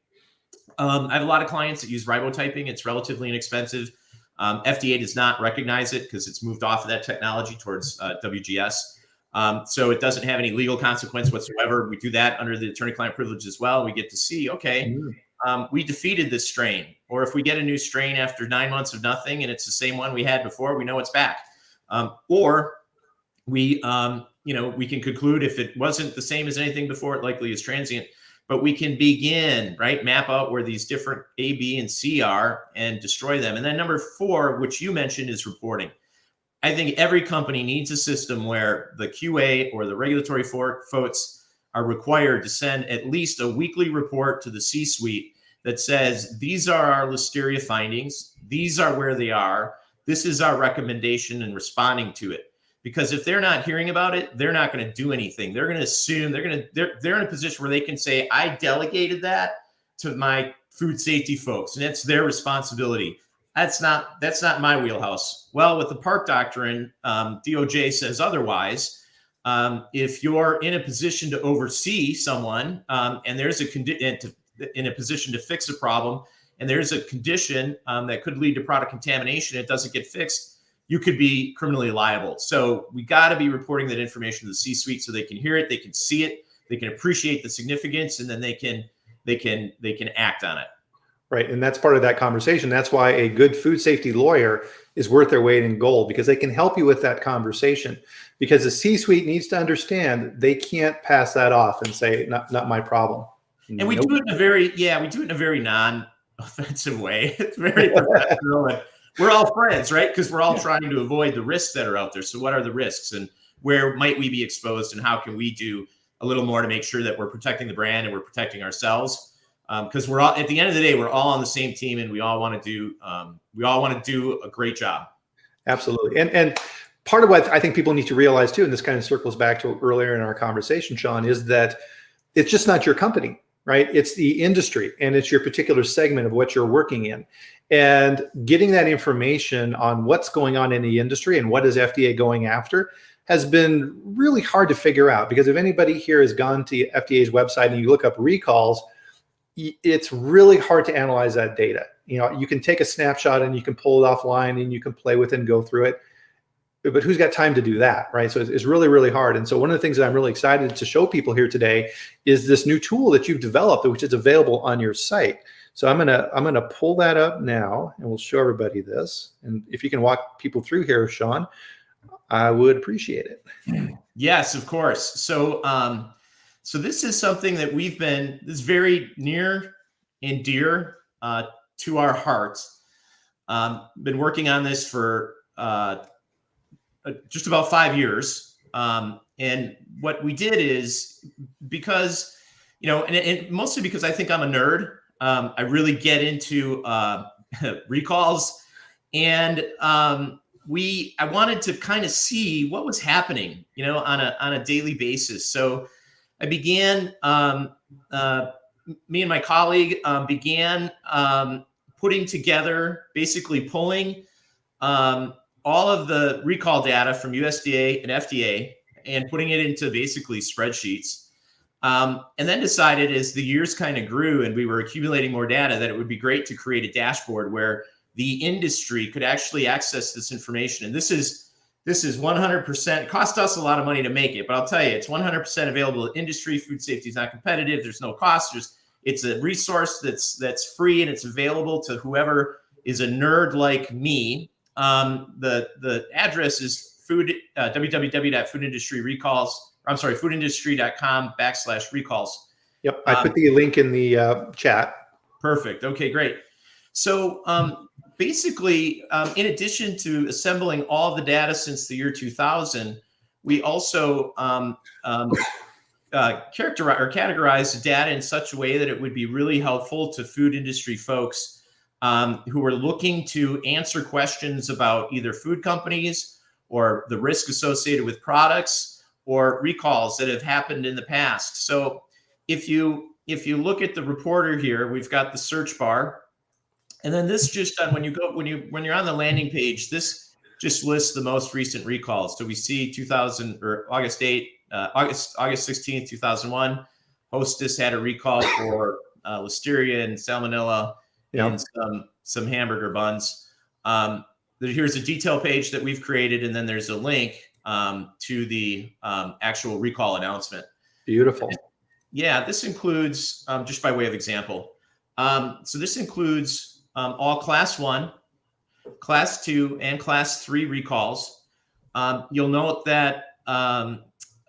I have a lot of clients that use ribotyping. It's relatively inexpensive. FDA does not recognize it because it's moved off of that technology towards WGS. So it doesn't have any legal consequence whatsoever. We do that under the attorney-client privilege as well. We get to see, okay, we defeated this strain. Or if we get a new strain after 9 months of nothing and it's the same one we had before, we know it's back. Or we can conclude if it wasn't the same as anything before, it likely is transient. But we can begin, right, map out where these different A, B, and C are and destroy them. And then number 4, which you mentioned, is reporting. I think every company needs a system where the QA or the regulatory folks are required to send at least a weekly report to the C-suite that says, these are our Listeria findings, these are where they are, this is our recommendation and responding to it. Because if they're not hearing about it, they're not going to do anything. They're going to assume they're in a position where they can say, I delegated that to my food safety folks, and it's their responsibility. That's not my wheelhouse. Well, with the Park Doctrine, DOJ says otherwise. If you're in a position to oversee someone, and there's in a position to fix a problem, and there's a condition that could lead to product contamination, it doesn't get fixed, you could be criminally liable. So we got to be reporting that information to the C-suite so they can hear it, they can see it, they can appreciate the significance, and then they can act on it. Right, and that's part of that conversation. That's why a good food safety lawyer is worth their weight in gold, because they can help you with that conversation. Because the C-suite needs to understand they can't pass that off and say, not my problem. And we do it in a very non-offensive way. It's very professional. And we're all friends, right? Because we're all trying to avoid the risks that are out there. So what are the risks and where might we be exposed and how can we do a little more to make sure that we're protecting the brand and we're protecting ourselves? Because we're all, at the end of the day, we're all on the same team and we all want to do a great job. Absolutely. And part of what I think people need to realize too, and this kind of circles back to earlier in our conversation, Shawn, is that it's just not your company, right? It's the industry and it's your particular segment of what you're working in. And getting that information on what's going on in the industry and what is FDA going after has been really hard to figure out, because if anybody here has gone to FDA's website and you look up recalls, it's really hard to analyze that data. You can take a snapshot and you can pull it offline and you can play with it and go through it. But who's got time to do that, right? So it's really, really hard. And so one of the things that I'm really excited to show people here today is this new tool that you've developed, which is available on your site. So I'm gonna pull that up now and we'll show everybody this. And if you can walk people through here, Shawn, I would appreciate it. Yes, of course. So so this is something that this is very near and dear to our hearts. Been working on this for just about 5 years. And what we did is, because, and mostly because I think I'm a nerd, I really get into recalls, and I wanted to kind of see what was happening, on a daily basis. So I began, me and my colleague began putting together, basically pulling all of the recall data from USDA and FDA and putting it into basically spreadsheets. And then decided, as the years kind of grew and we were accumulating more data, that it would be great to create a dashboard where the industry could actually access this information. And this is This is 100%. Cost us a lot of money to make it, but I'll tell you, it's 100% available to industry. Food safety is not competitive. There's no cost. It's a resource that's free, and it's available to whoever is a nerd like me. The address is foodindustry.com/recalls. Yep, I put the link in the chat. Perfect. Okay, great. So basically, in addition to assembling all the data since the year 2000, we also categorize the data in such a way that it would be really helpful to food industry folks who are looking to answer questions about either food companies or the risk associated with products or recalls that have happened in the past. So if you look at the reporter here, we've got the search bar. And then this just when you're on the landing page, this just lists the most recent recalls. So we see 2000 or August 16th, 2001. Hostess had a recall for listeria and salmonella in some hamburger buns. Here's a detail page that we've created, and then there's a link to the actual recall announcement. Beautiful. Yeah, this includes, just by way of example, so this includes all Class 1, Class 2, and Class 3 recalls. You'll note that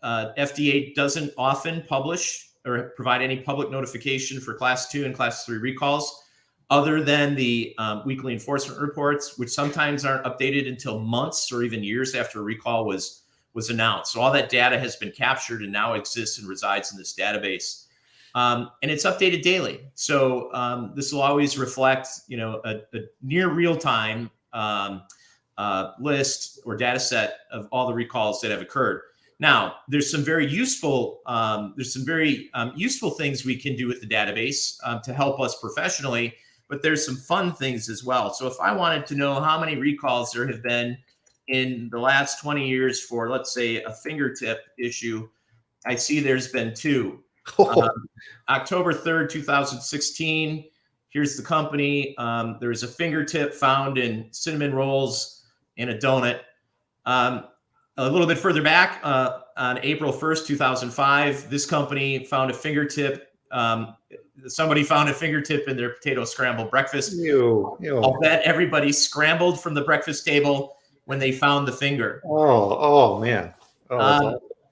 FDA doesn't often publish or provide any public notification for Class 2 and Class 3 recalls, other than the weekly enforcement reports, which sometimes aren't updated until months or even years after a recall was announced. So all that data has been captured and now exists and resides in this database. And it's updated daily. So this will always reflect, a near real-time list or data set of all the recalls that have occurred. Now, there's some very useful things we can do with the database to help us professionally, but there's some fun things as well. So if I wanted to know how many recalls there have been in the last 20 years for, let's say, a fingertip issue, I see there's been 2. October 3rd, 2016. Here's the company. There's a fingertip found in cinnamon rolls and a donut. A little bit further back, on April 1st, 2005, this company found a fingertip. Somebody found a fingertip in their potato scramble breakfast. Ew. I'll bet everybody scrambled from the breakfast table when they found the finger. Oh man.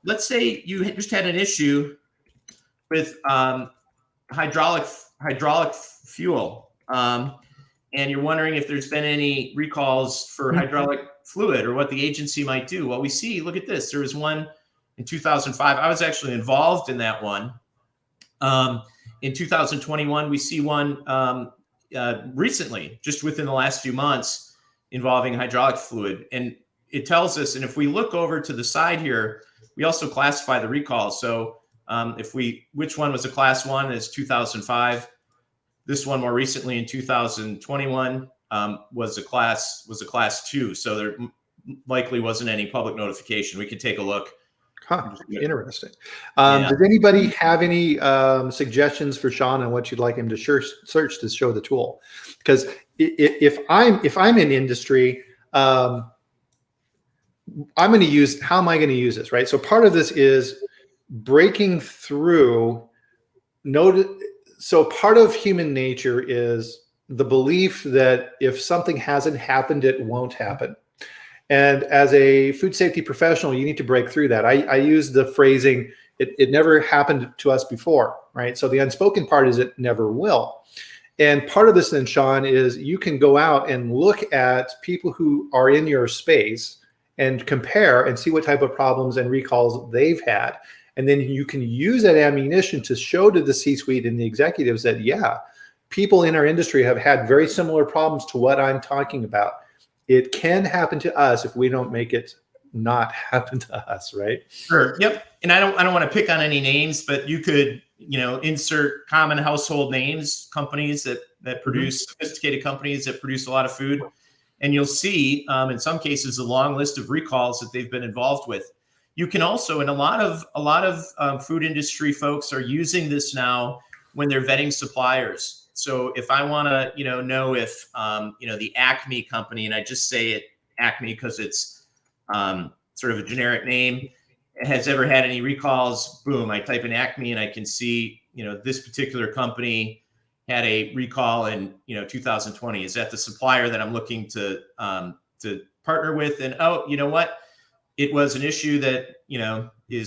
Let's say you just had an issue with hydraulic fuel, and you're wondering if there's been any recalls for hydraulic fluid or what the agency might do. Well, we see, look at this. There was one in 2005. I was actually involved in that one. In 2021, we see one recently, just within the last few months, involving hydraulic fluid. And it tells us, and if we look over to the side here, we also classify the recalls. So which one was a Class 1 is 2005. This one more recently in 2021 was a Class 2. So there likely wasn't any public notification. We could take a look. Huh, interesting. Does anybody have any suggestions for Shawn on what you'd like him to search to show the tool? Because if I'm in industry, how am I going to use this, right? So part of this is breaking through. So part of human nature is the belief that if something hasn't happened, it won't happen. And as a food safety professional, you need to break through that. I use the phrasing, it never happened to us before, right? So the unspoken part is it never will. And part of this then, Shawn, is you can go out and look at people who are in your space and compare and see what type of problems and recalls they've had. And then you can use that ammunition to show to the C-suite and the executives that, yeah, people in our industry have had very similar problems to what I'm talking about. It can happen to us if we don't make it not happen to us, right? Sure. Yep. And I don't want to pick on any names, but you could, insert common household names, companies that produce sophisticated companies that produce a lot of food, and you'll see in some cases a long list of recalls that they've been involved with. You can also, and a lot of food industry folks are using this now when they're vetting suppliers. So if I want to, know if, the Acme company, and I just say it Acme because it's sort of a generic name, has ever had any recalls. Boom, I type in Acme and I can see, this particular company had a recall in, 2020. Is that the supplier that I'm looking to partner with? And, oh, you know what? It was an issue that,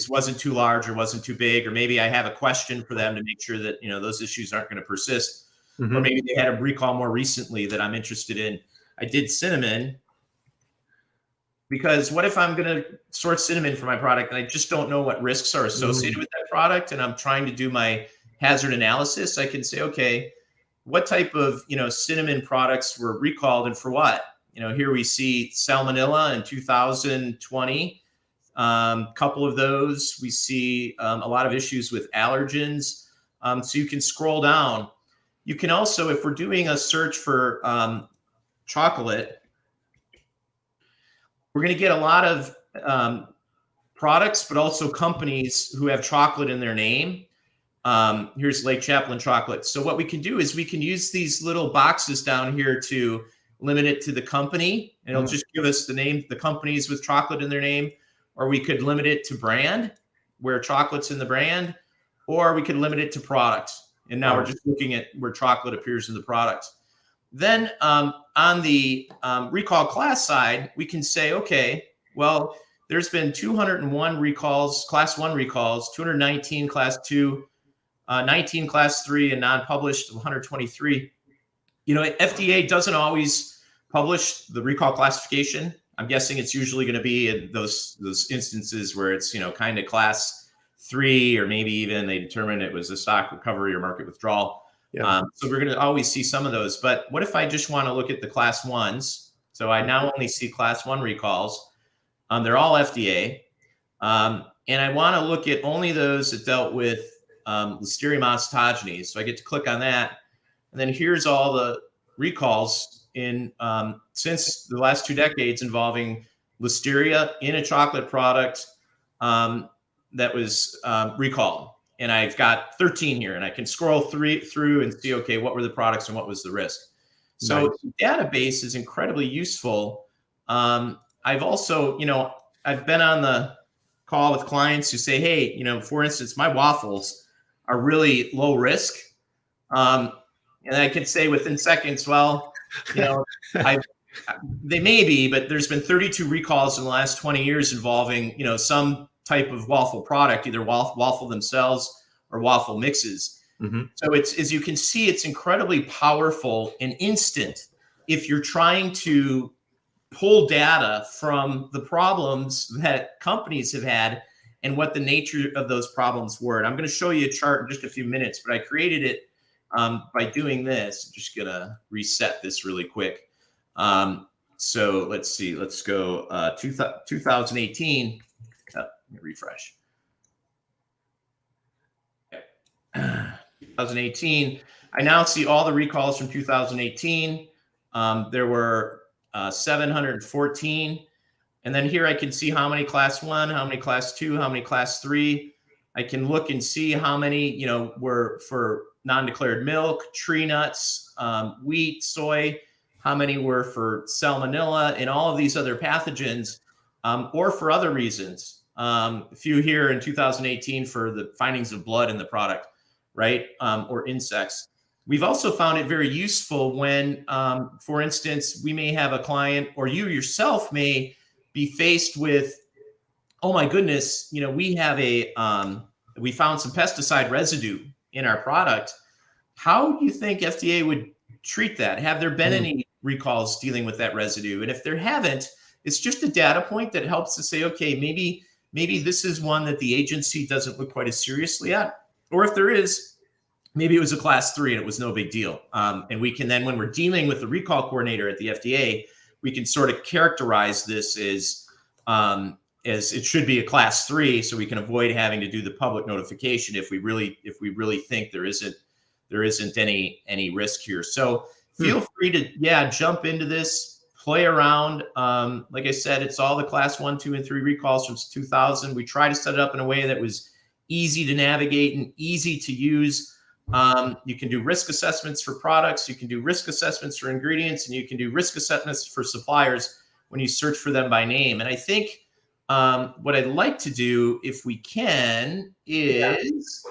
wasn't too large or wasn't too big, or maybe I have a question for them to make sure that, those issues aren't going to persist. Mm-hmm. Or maybe they had a recall more recently that I'm interested in. I did cinnamon because what if I'm going to source cinnamon for my product and I just don't know what risks are associated with that product, and I'm trying to do my hazard analysis? I can say, okay, what type of, cinnamon products were recalled and for what? Here we see salmonella in 2020. Couple of those. We see a lot of issues with allergens. So you can scroll down. You can also, if we're doing a search for chocolate, we're going to get a lot of products, but also companies who have chocolate in their name. Here's Lake Chaplin chocolate. So what we can do is we can use these little boxes down here to limit it to the company, and it'll just give us the name, the companies with chocolate in their name, or we could limit it to brand, where chocolate's in the brand, or we could limit it to products. And now we're just looking at where chocolate appears in the products. Then on the recall class side, we can say, okay, well, there's been 201 recalls, class 1 recalls, 219 class 2, 19 class 3, and non-published 123. FDA doesn't always publish the recall classification. I'm guessing it's usually going to be in those instances where it's, kind of class 3, or maybe even they determined it was a stock recovery or market withdrawal. Yeah. So we're going to always see some of those. But what if I just want to look at the class 1s? So I now only see class 1 recalls. They're all FDA. And I want to look at only those that dealt with Listeria monocytogenes. So I get to click on that. And then here's all the recalls in since the last 2 decades involving Listeria in a chocolate product that was recalled. And I've got 13 here, and I can scroll through and see, okay, what were the products and what was the risk? So nice. The database is incredibly useful. I've also, I've been on the call with clients who say, hey, for instance, my waffles are really low risk. And I could say within seconds, well, they may be, but there's been 32 recalls in the last 20 years involving, some type of waffle product, either waffle themselves or waffle mixes. Mm-hmm. So it's, as you can see, it's incredibly powerful and instant if you're trying to pull data from the problems that companies have had and what the nature of those problems were. And I'm going to show you a chart in just a few minutes, but I created it by doing this. I'm just going to reset this really quick. So let's see, let's go 2018. Refresh. 2018. I now see all the recalls from 2018. There were 714. And then here I can see how many class 1, how many class 2, how many class 3. I can look and see how many, were for non-declared milk, tree nuts, wheat, soy, how many were for salmonella and all of these other pathogens, or for other reasons. A few here in 2018 for the findings of blood in the product, right? Or insects. We've also found it very useful when, for instance, we may have a client, or you yourself may be faced with, oh my goodness, we have we found some pesticide residue in our product. How do you think FDA would treat that? Have there been any recalls dealing with that residue? And if there haven't, it's just a data point that helps to say, okay, maybe this is one that the agency doesn't look quite as seriously at. Or if there is, maybe it was a class 3 and it was no big deal. And we can then, when we're dealing with the recall coordinator at the FDA, we can sort of characterize this as it should be a class 3, so we can avoid having to do the public notification if we really think there isn't any risk here. So feel free to jump into this. Play around. Like I said, it's all the class 1, 2, and 3 recalls from 2000. We try to set it up in a way that was easy to navigate and easy to use. You can do risk assessments for products. You can do risk assessments for ingredients, and you can do risk assessments for suppliers when you search for them by name. And I think what I'd like to do, if we can, is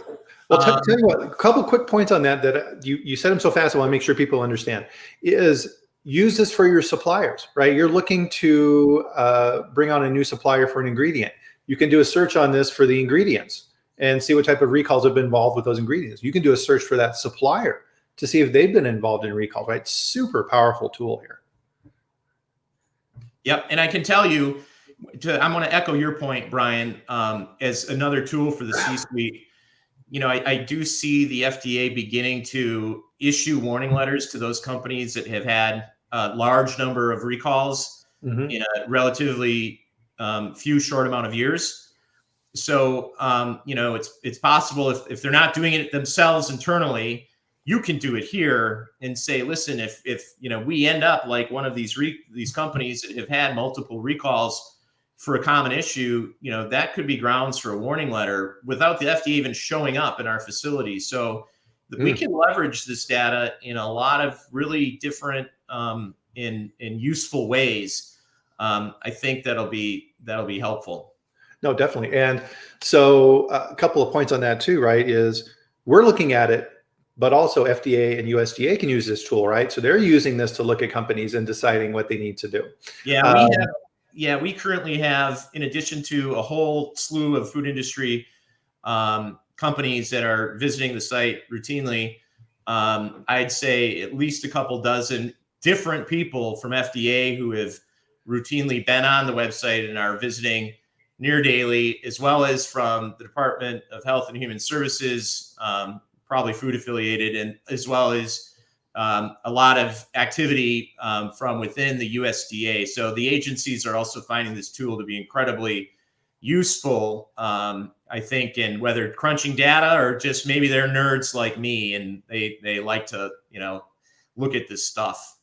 well, tell you what, a couple quick points on that you said them so fast. I want to make sure people understand. Is use this for your suppliers, right? You're looking to bring on a new supplier for an ingredient. You can do a search on this for the ingredients and see what type of recalls have been involved with those ingredients. You can do a search for that supplier to see if they've been involved in recalls, right? Super powerful tool here. Yep. And I can tell you, I'm going to echo your point, Bryan, as another tool for the C-suite. I do see the FDA beginning to issue warning letters to those companies that have had a large number of recalls in a relatively few short amount of years. So, it's possible if they're not doing it themselves internally, you can do it here and say, listen, if we end up like one of these companies that have had multiple recalls for a common issue, that could be grounds for a warning letter without the FDA even showing up in our facility. So we can leverage this data in a lot of really different in useful ways. I think that'll be helpful. No, definitely. And so a couple of points on that too, right? Is we're looking at it, but also FDA and USDA can use this tool, right? So they're using this to look at companies and deciding what they need to do. We currently have, in addition to a whole slew of food industry companies that are visiting the site routinely, I'd say at least a couple dozen different people from FDA who have routinely been on the website and are visiting near daily, as well as from the Department of Health and Human Services, probably food affiliated, and as well as a lot of activity from within the USDA. So the agencies are also finding this tool to be incredibly useful, I think, in whether crunching data or just maybe they're nerds like me and they like to, look at this stuff.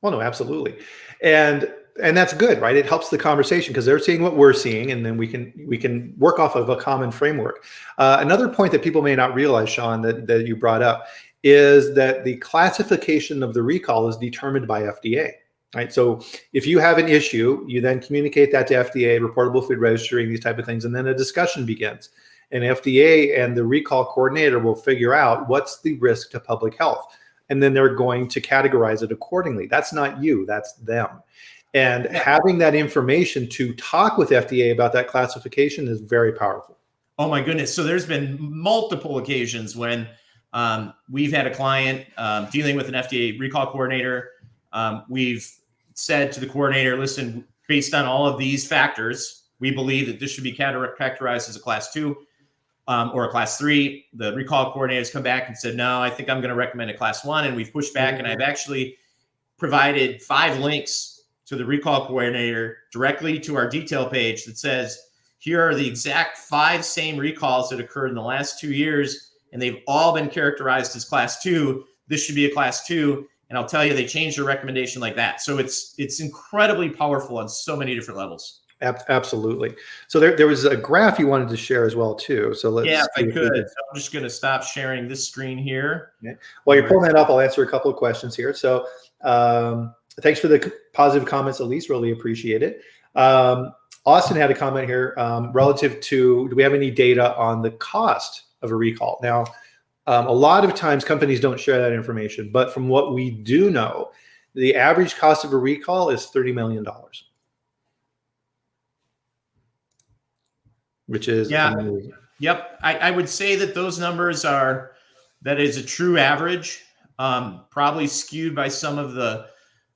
Well, no, absolutely. And that's good, right? It helps the conversation because they're seeing what we're seeing, and then we can work off of a common framework. Another point that people may not realize, Shawn, that you brought up is that the classification of the recall is determined by FDA, right? So if you have an issue, you then communicate that to FDA, reportable food registering, these type of things, and then a discussion begins. And FDA and the recall coordinator will figure out what's the risk to public health, and then they're going to categorize it accordingly. That's not you, that's them. And having that information to talk with FDA about that classification is very powerful. Oh my goodness. So there's been multiple occasions when we've had a client dealing with an FDA recall coordinator. We've said to the coordinator, listen, based on all of these factors, we believe that this should be characterized as a class 2 or a class 3. The recall coordinator has come back and said, no, I think I'm going to recommend a class 1. And we've pushed back, and I've actually provided 5 links to the recall coordinator directly to our detail page that says, here are the exact 5 same recalls that occurred in the last 2 years, and they've all been characterized as class 2. This should be a class 2. And I'll tell you, they changed their recommendation like that. So it's incredibly powerful on so many different levels. Absolutely. So there was a graph you wanted to share as well too. So let's if I could. So I'm just going to stop sharing this screen here. Yeah. While you're pulling that up, I'll answer a couple of questions here. So thanks for the positive comments, Elise. Really appreciate it. Austin had a comment here relative to, do we have any data on the cost of a recall? Now, a lot of times companies don't share that information, but from what we do know, the average cost of a recall is $30 million. Which is amazing. Yep. I would say that those numbers that is a true average, probably skewed by some of the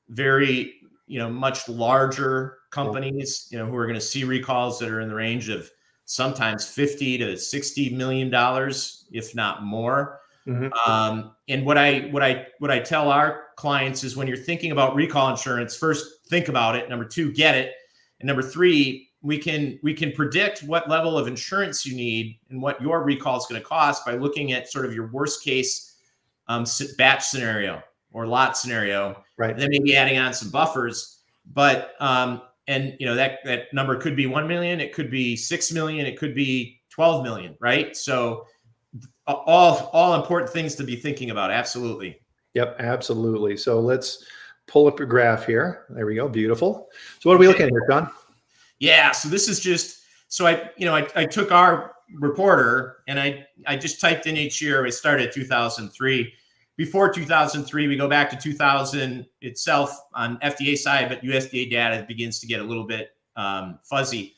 very, much larger companies, who are going to see recalls that are in the range of sometimes $50 to $60 million, if not more. Mm-hmm. And what I tell our clients is, when you're thinking about recall insurance, first think about it. Number 2, get it. And number 3, we can predict what level of insurance you need and what your recall is going to cost by looking at sort of your worst case batch scenario or lot scenario, right? And then maybe adding on some buffers. But that number could be 1 million, it could be 6 million, it could be 12 million, right? So all important things to be thinking about. Absolutely. Yep, absolutely. So let's pull up your graph here. There we go. Beautiful. So what are we looking at here, Shawn? Yeah. So this is just, so I took our reporter and I just typed in each year. I started at 2003. Before 2003, we go back to 2000 itself on FDA side, but USDA data begins to get a little bit fuzzy.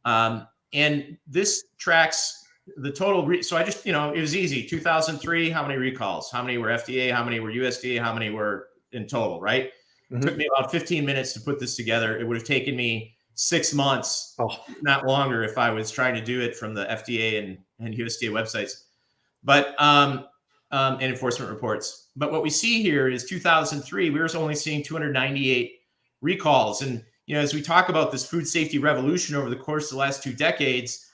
And this tracks the total. So I just, it was easy. 2003, how many recalls? How many were FDA? How many were USDA? How many were in total, right? It took me about 15 minutes to put this together. It would have taken me 6 months, not longer, if I was trying to do it from the FDA and USDA websites. But and enforcement reports. But what we see here is 2003, we were only seeing 298 recalls. And, as we talk about this food safety revolution over the course of the last 2 decades,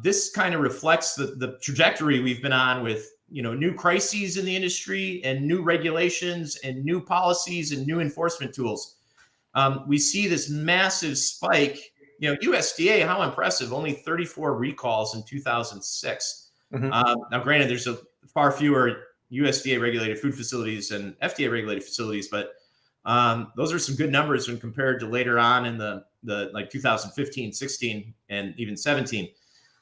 this kind of reflects the trajectory we've been on with, new crises in the industry and new regulations and new policies and new enforcement tools. We see this massive spike. USDA, how impressive, only 34 recalls in 2006. Now, granted, there's far fewer USDA regulated food facilities and FDA regulated facilities, but those are some good numbers when compared to later on in the like 2015, 16, and even 17.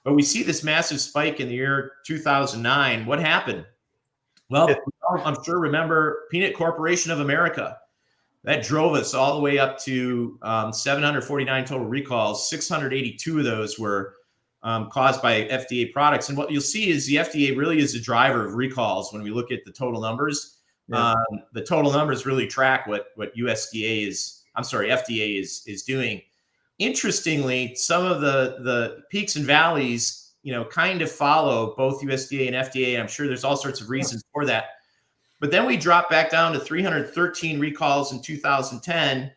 But we see this massive spike in the year 2009. What happened? Well, I'm sure remember Peanut Corporation of America. That drove us all the way up to 749 total recalls. 682 of those were caused by FDA products. And what you'll see is the FDA really is a driver of recalls when we look at the total numbers. Yeah. The total numbers really track what FDA is doing. Interestingly, some of the peaks and valleys, kind of follow both USDA and FDA. And I'm sure there's all sorts of reasons for that. But then we drop back down to 313 recalls in 2010.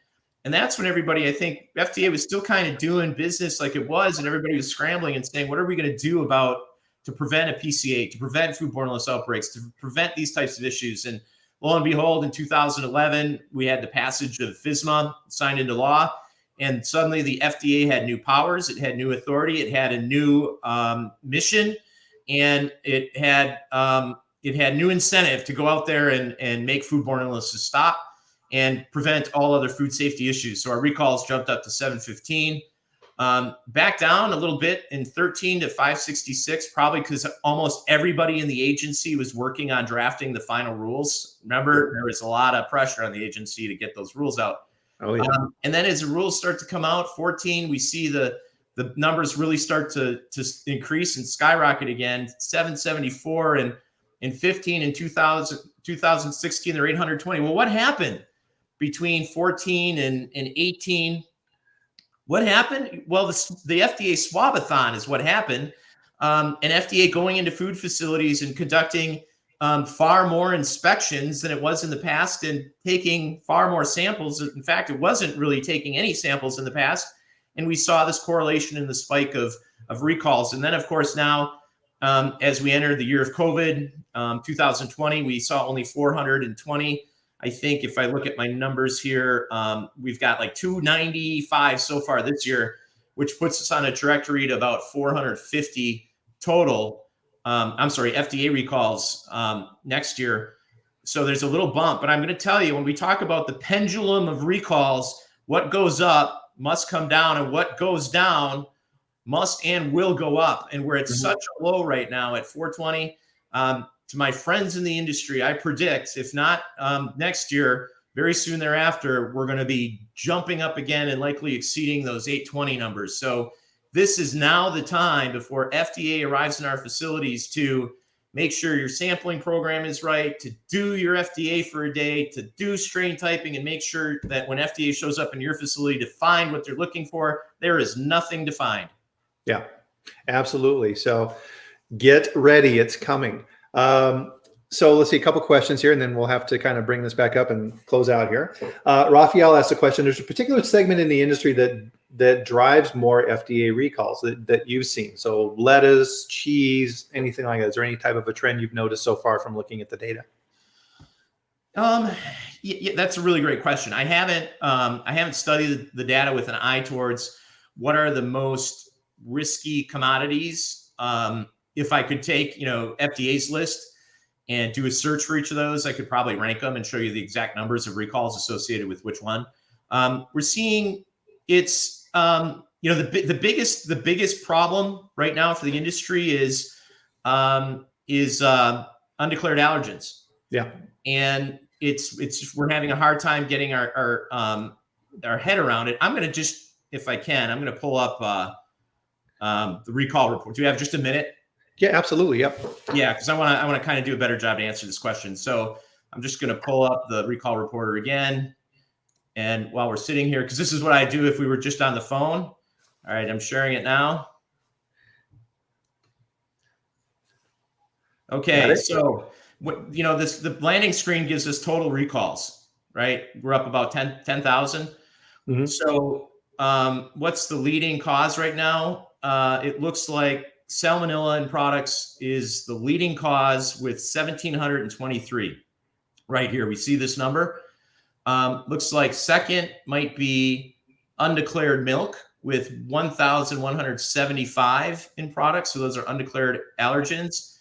And that's when everybody, I think FDA was still kind of doing business like it was, and everybody was scrambling and saying, what are we going to do to prevent a PCA, to prevent foodborne illness outbreaks, to prevent these types of issues? And lo and behold, in 2011, we had the passage of FSMA signed into law. And suddenly the FDA had new powers. It had new authority. It had a new mission, and it had new incentive to go out there and make foodborne illnesses stop and prevent all other food safety issues. So our recalls jumped up to 715, back down a little bit in 13 to 566, probably because almost everybody in the agency was working on drafting the final rules. Remember, there was a lot of pressure on the agency to get those rules out. Oh, yeah. And then as the rules start to come out, 14, we see the numbers really start to increase and skyrocket again, 774 and 15 in 2016, they're 820. Well, what happened between 14 and 18? What happened? Well, the FDA Swabathon is what happened. And FDA going into food facilities and conducting far more inspections than it was in the past and taking far more samples. In fact, it wasn't really taking any samples in the past. And we saw this correlation in the spike of recalls. And then, of course, now, as we enter the year of COVID, 2020, we saw only 420. I think if I look at my numbers here, we've got like 295 so far this year, which puts us on a trajectory to about 450 total. FDA recalls next year. So there's a little bump, but I'm going to tell you, when we talk about the pendulum of recalls, what goes up must come down, and what goes down must and will go up. And we're at such a low right now at 420. To my friends in the industry, I predict, if not next year, very soon thereafter, we're going to be jumping up again and likely exceeding those 820 numbers. So this is now the time before FDA arrives in our facilities to make sure your sampling program is right, to do your FDA for a day, to do strain typing, and make sure that when FDA shows up in your facility to find what they're looking for, there is nothing to find. Yeah, absolutely. So get ready. It's coming. So let's see a couple questions here, and then we'll have to kind of bring this back up and close out here. Raphael asked a question. There's a particular segment in the industry that drives more FDA recalls that you've seen. So lettuce, cheese, anything like that. Is there any type of a trend you've noticed so far from looking at the data? Yeah, that's a really great question. I haven't studied the data with an eye towards what are the most risky commodities. If I could take, FDA's list and do a search for each of those, I could probably rank them and show you the exact numbers of recalls associated with which one. We're seeing it's the biggest problem right now for the industry is undeclared allergens. Yeah, and we're having a hard time getting our head around it. I'm going to just, if I can, I'm going to pull up the recall report. Do you have just a minute? Yeah, absolutely. Yep. Yeah, because I want to kind of do a better job to answer this question. So I'm just going to pull up the recall reporter again. And while we're sitting here, because this is what I do if we were just on the phone. All right, I'm sharing it now. Okay, so the landing screen gives us total recalls, right? We're up about 10,000. Mm-hmm. So what's the leading cause right now? It looks like salmonella in products is the leading cause with 1,723. Right here, we see this number. Looks like second might be undeclared milk with 1,175 in products. So those are undeclared allergens.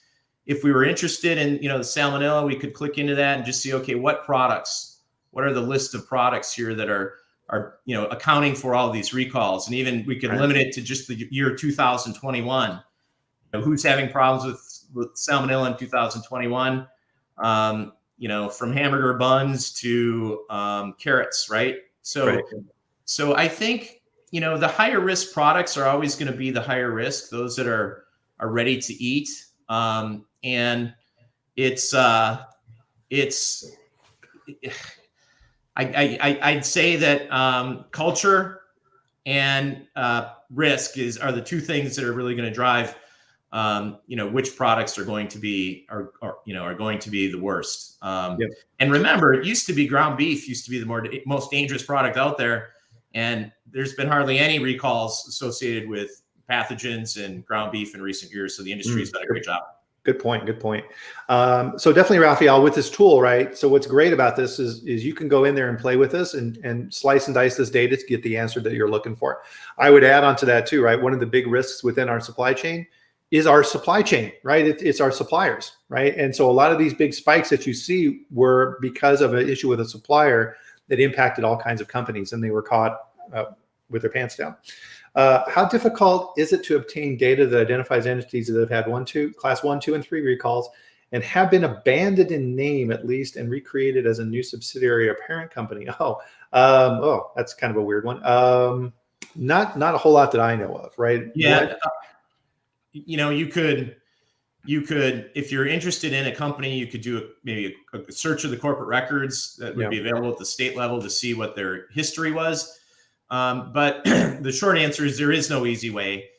If we were interested in, the salmonella, we could click into that and just see, okay, what are the list of products here that are accounting for all of these recalls? And even we could limit it to just the year 2021. Who's having problems with salmonella in 2021? From hamburger buns to carrots, right? So I think, the higher risk products are always going to be the higher risk, those that are ready to eat. And I'd say that culture and risk are the two things that are really going to drive which products are going to be the worst. Yep. And remember, it used to be ground beef used to be the most dangerous product out there, and there's been hardly any recalls associated with pathogens and ground beef in recent years. So the industry has done a great job. Good point. So definitely, Raphael, with this tool, right? So what's great about this is you can go in there and play with this and slice and dice this data to get the answer that you're looking for. I would add on to that too, right? One of the big risks within our supply chain is our supply chain, right? It's our suppliers, right? And so a lot of these big spikes that you see were because of an issue with a supplier that impacted all kinds of companies, and they were caught with their pants down. How difficult is it to obtain data that identifies entities that have had class 1, 2, and 3 recalls and have been abandoned in name at least and recreated as a new subsidiary or parent company? That's kind of a weird one. Not a whole lot that I know of, right? Yeah. You could, if you're interested in a company, you could do maybe a search of the corporate records that would be available at the state level to see what their history was. But the short answer is there is no easy way.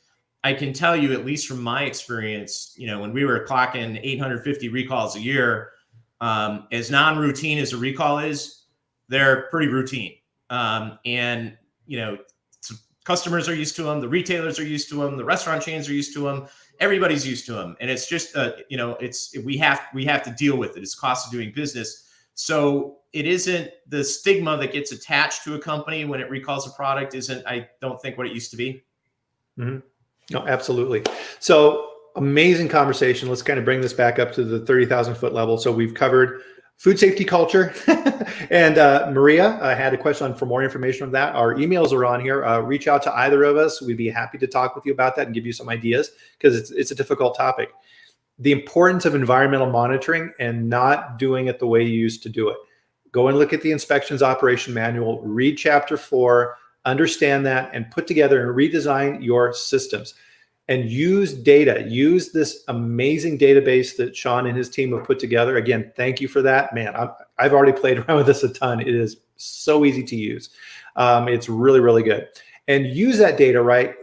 I can tell you, at least from my experience, when we were clocking 850 recalls a year, as non-routine as a recall is, they're pretty routine. Customers are used to them. The retailers are used to them. The restaurant chains are used to them. Everybody's used to them. And it's just, we have to deal with it. It's cost of doing business. So it isn't the stigma that gets attached to a company when it recalls a product I don't think what it used to be. Mm-hmm. No, absolutely. So amazing conversation. Let's kind of bring this back up to the 30,000 foot level. So we've covered food safety culture. And Maria had a question for more information on that. Our emails are on here. Reach out to either of us. We'd be happy to talk with you about that and give you some ideas, because it's a difficult topic. The importance of environmental monitoring and not doing it the way you used to do it. Go and look at the inspections operation manual, read chapter 4, understand that, and put together and redesign your systems. And use data. Use this amazing database that Shawn and his team have put together. Again, thank you for that. Man, I've already played around with this a ton. It is so easy to use. It's really, really good. And use that data, right,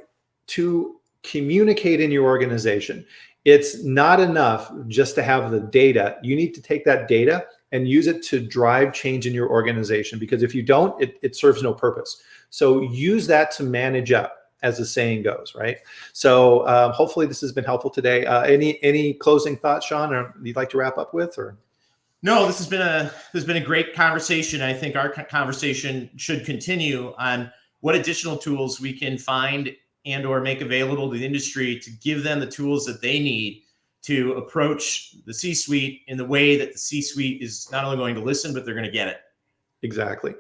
to communicate in your organization. It's not enough just to have the data. You need to take that data and use it to drive change in your organization, because if you don't, it serves no purpose. So use that to manage up, as the saying goes, right? So hopefully this has been helpful today. Any closing thoughts, Shawn, or you'd like to wrap up with? Or no, this has been a great conversation. I think our conversation should continue on what additional tools we can find and or make available to the industry to give them the tools that they need to approach the C-suite in the way that the C-suite is not only going to listen, but they're going to get it. Exactly.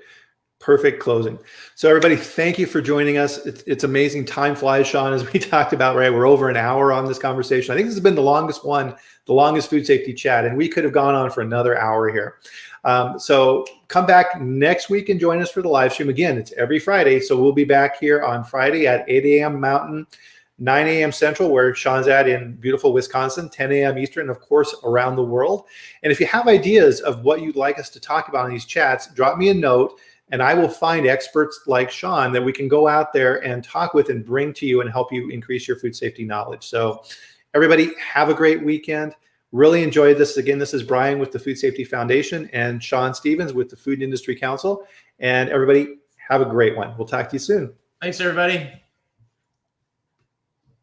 Perfect closing. So everybody, thank you for joining us. It's amazing. Time flies, Shawn, as we talked about, right? We're over an hour on this conversation. I think this has been the longest one, the longest food safety chat, and we could have gone on for another hour here. So come back next week and join us for the live stream. Again, it's every Friday. So we'll be back here on Friday at 8 a.m. Mountain, 9 a.m. Central, where Shawn's at in beautiful Wisconsin, 10 a.m. Eastern, of course, around the world. And if you have ideas of what you'd like us to talk about in these chats, drop me a note, and I will find experts like Shawn that we can go out there and talk with and bring to you and help you increase your food safety knowledge. So everybody, have a great weekend. Really enjoyed this. Again, this is Bryan with the Food Safety Foundation and Shawn Stevens with the Food Industry Council. And everybody, have a great one. We'll talk to you soon. Thanks, everybody.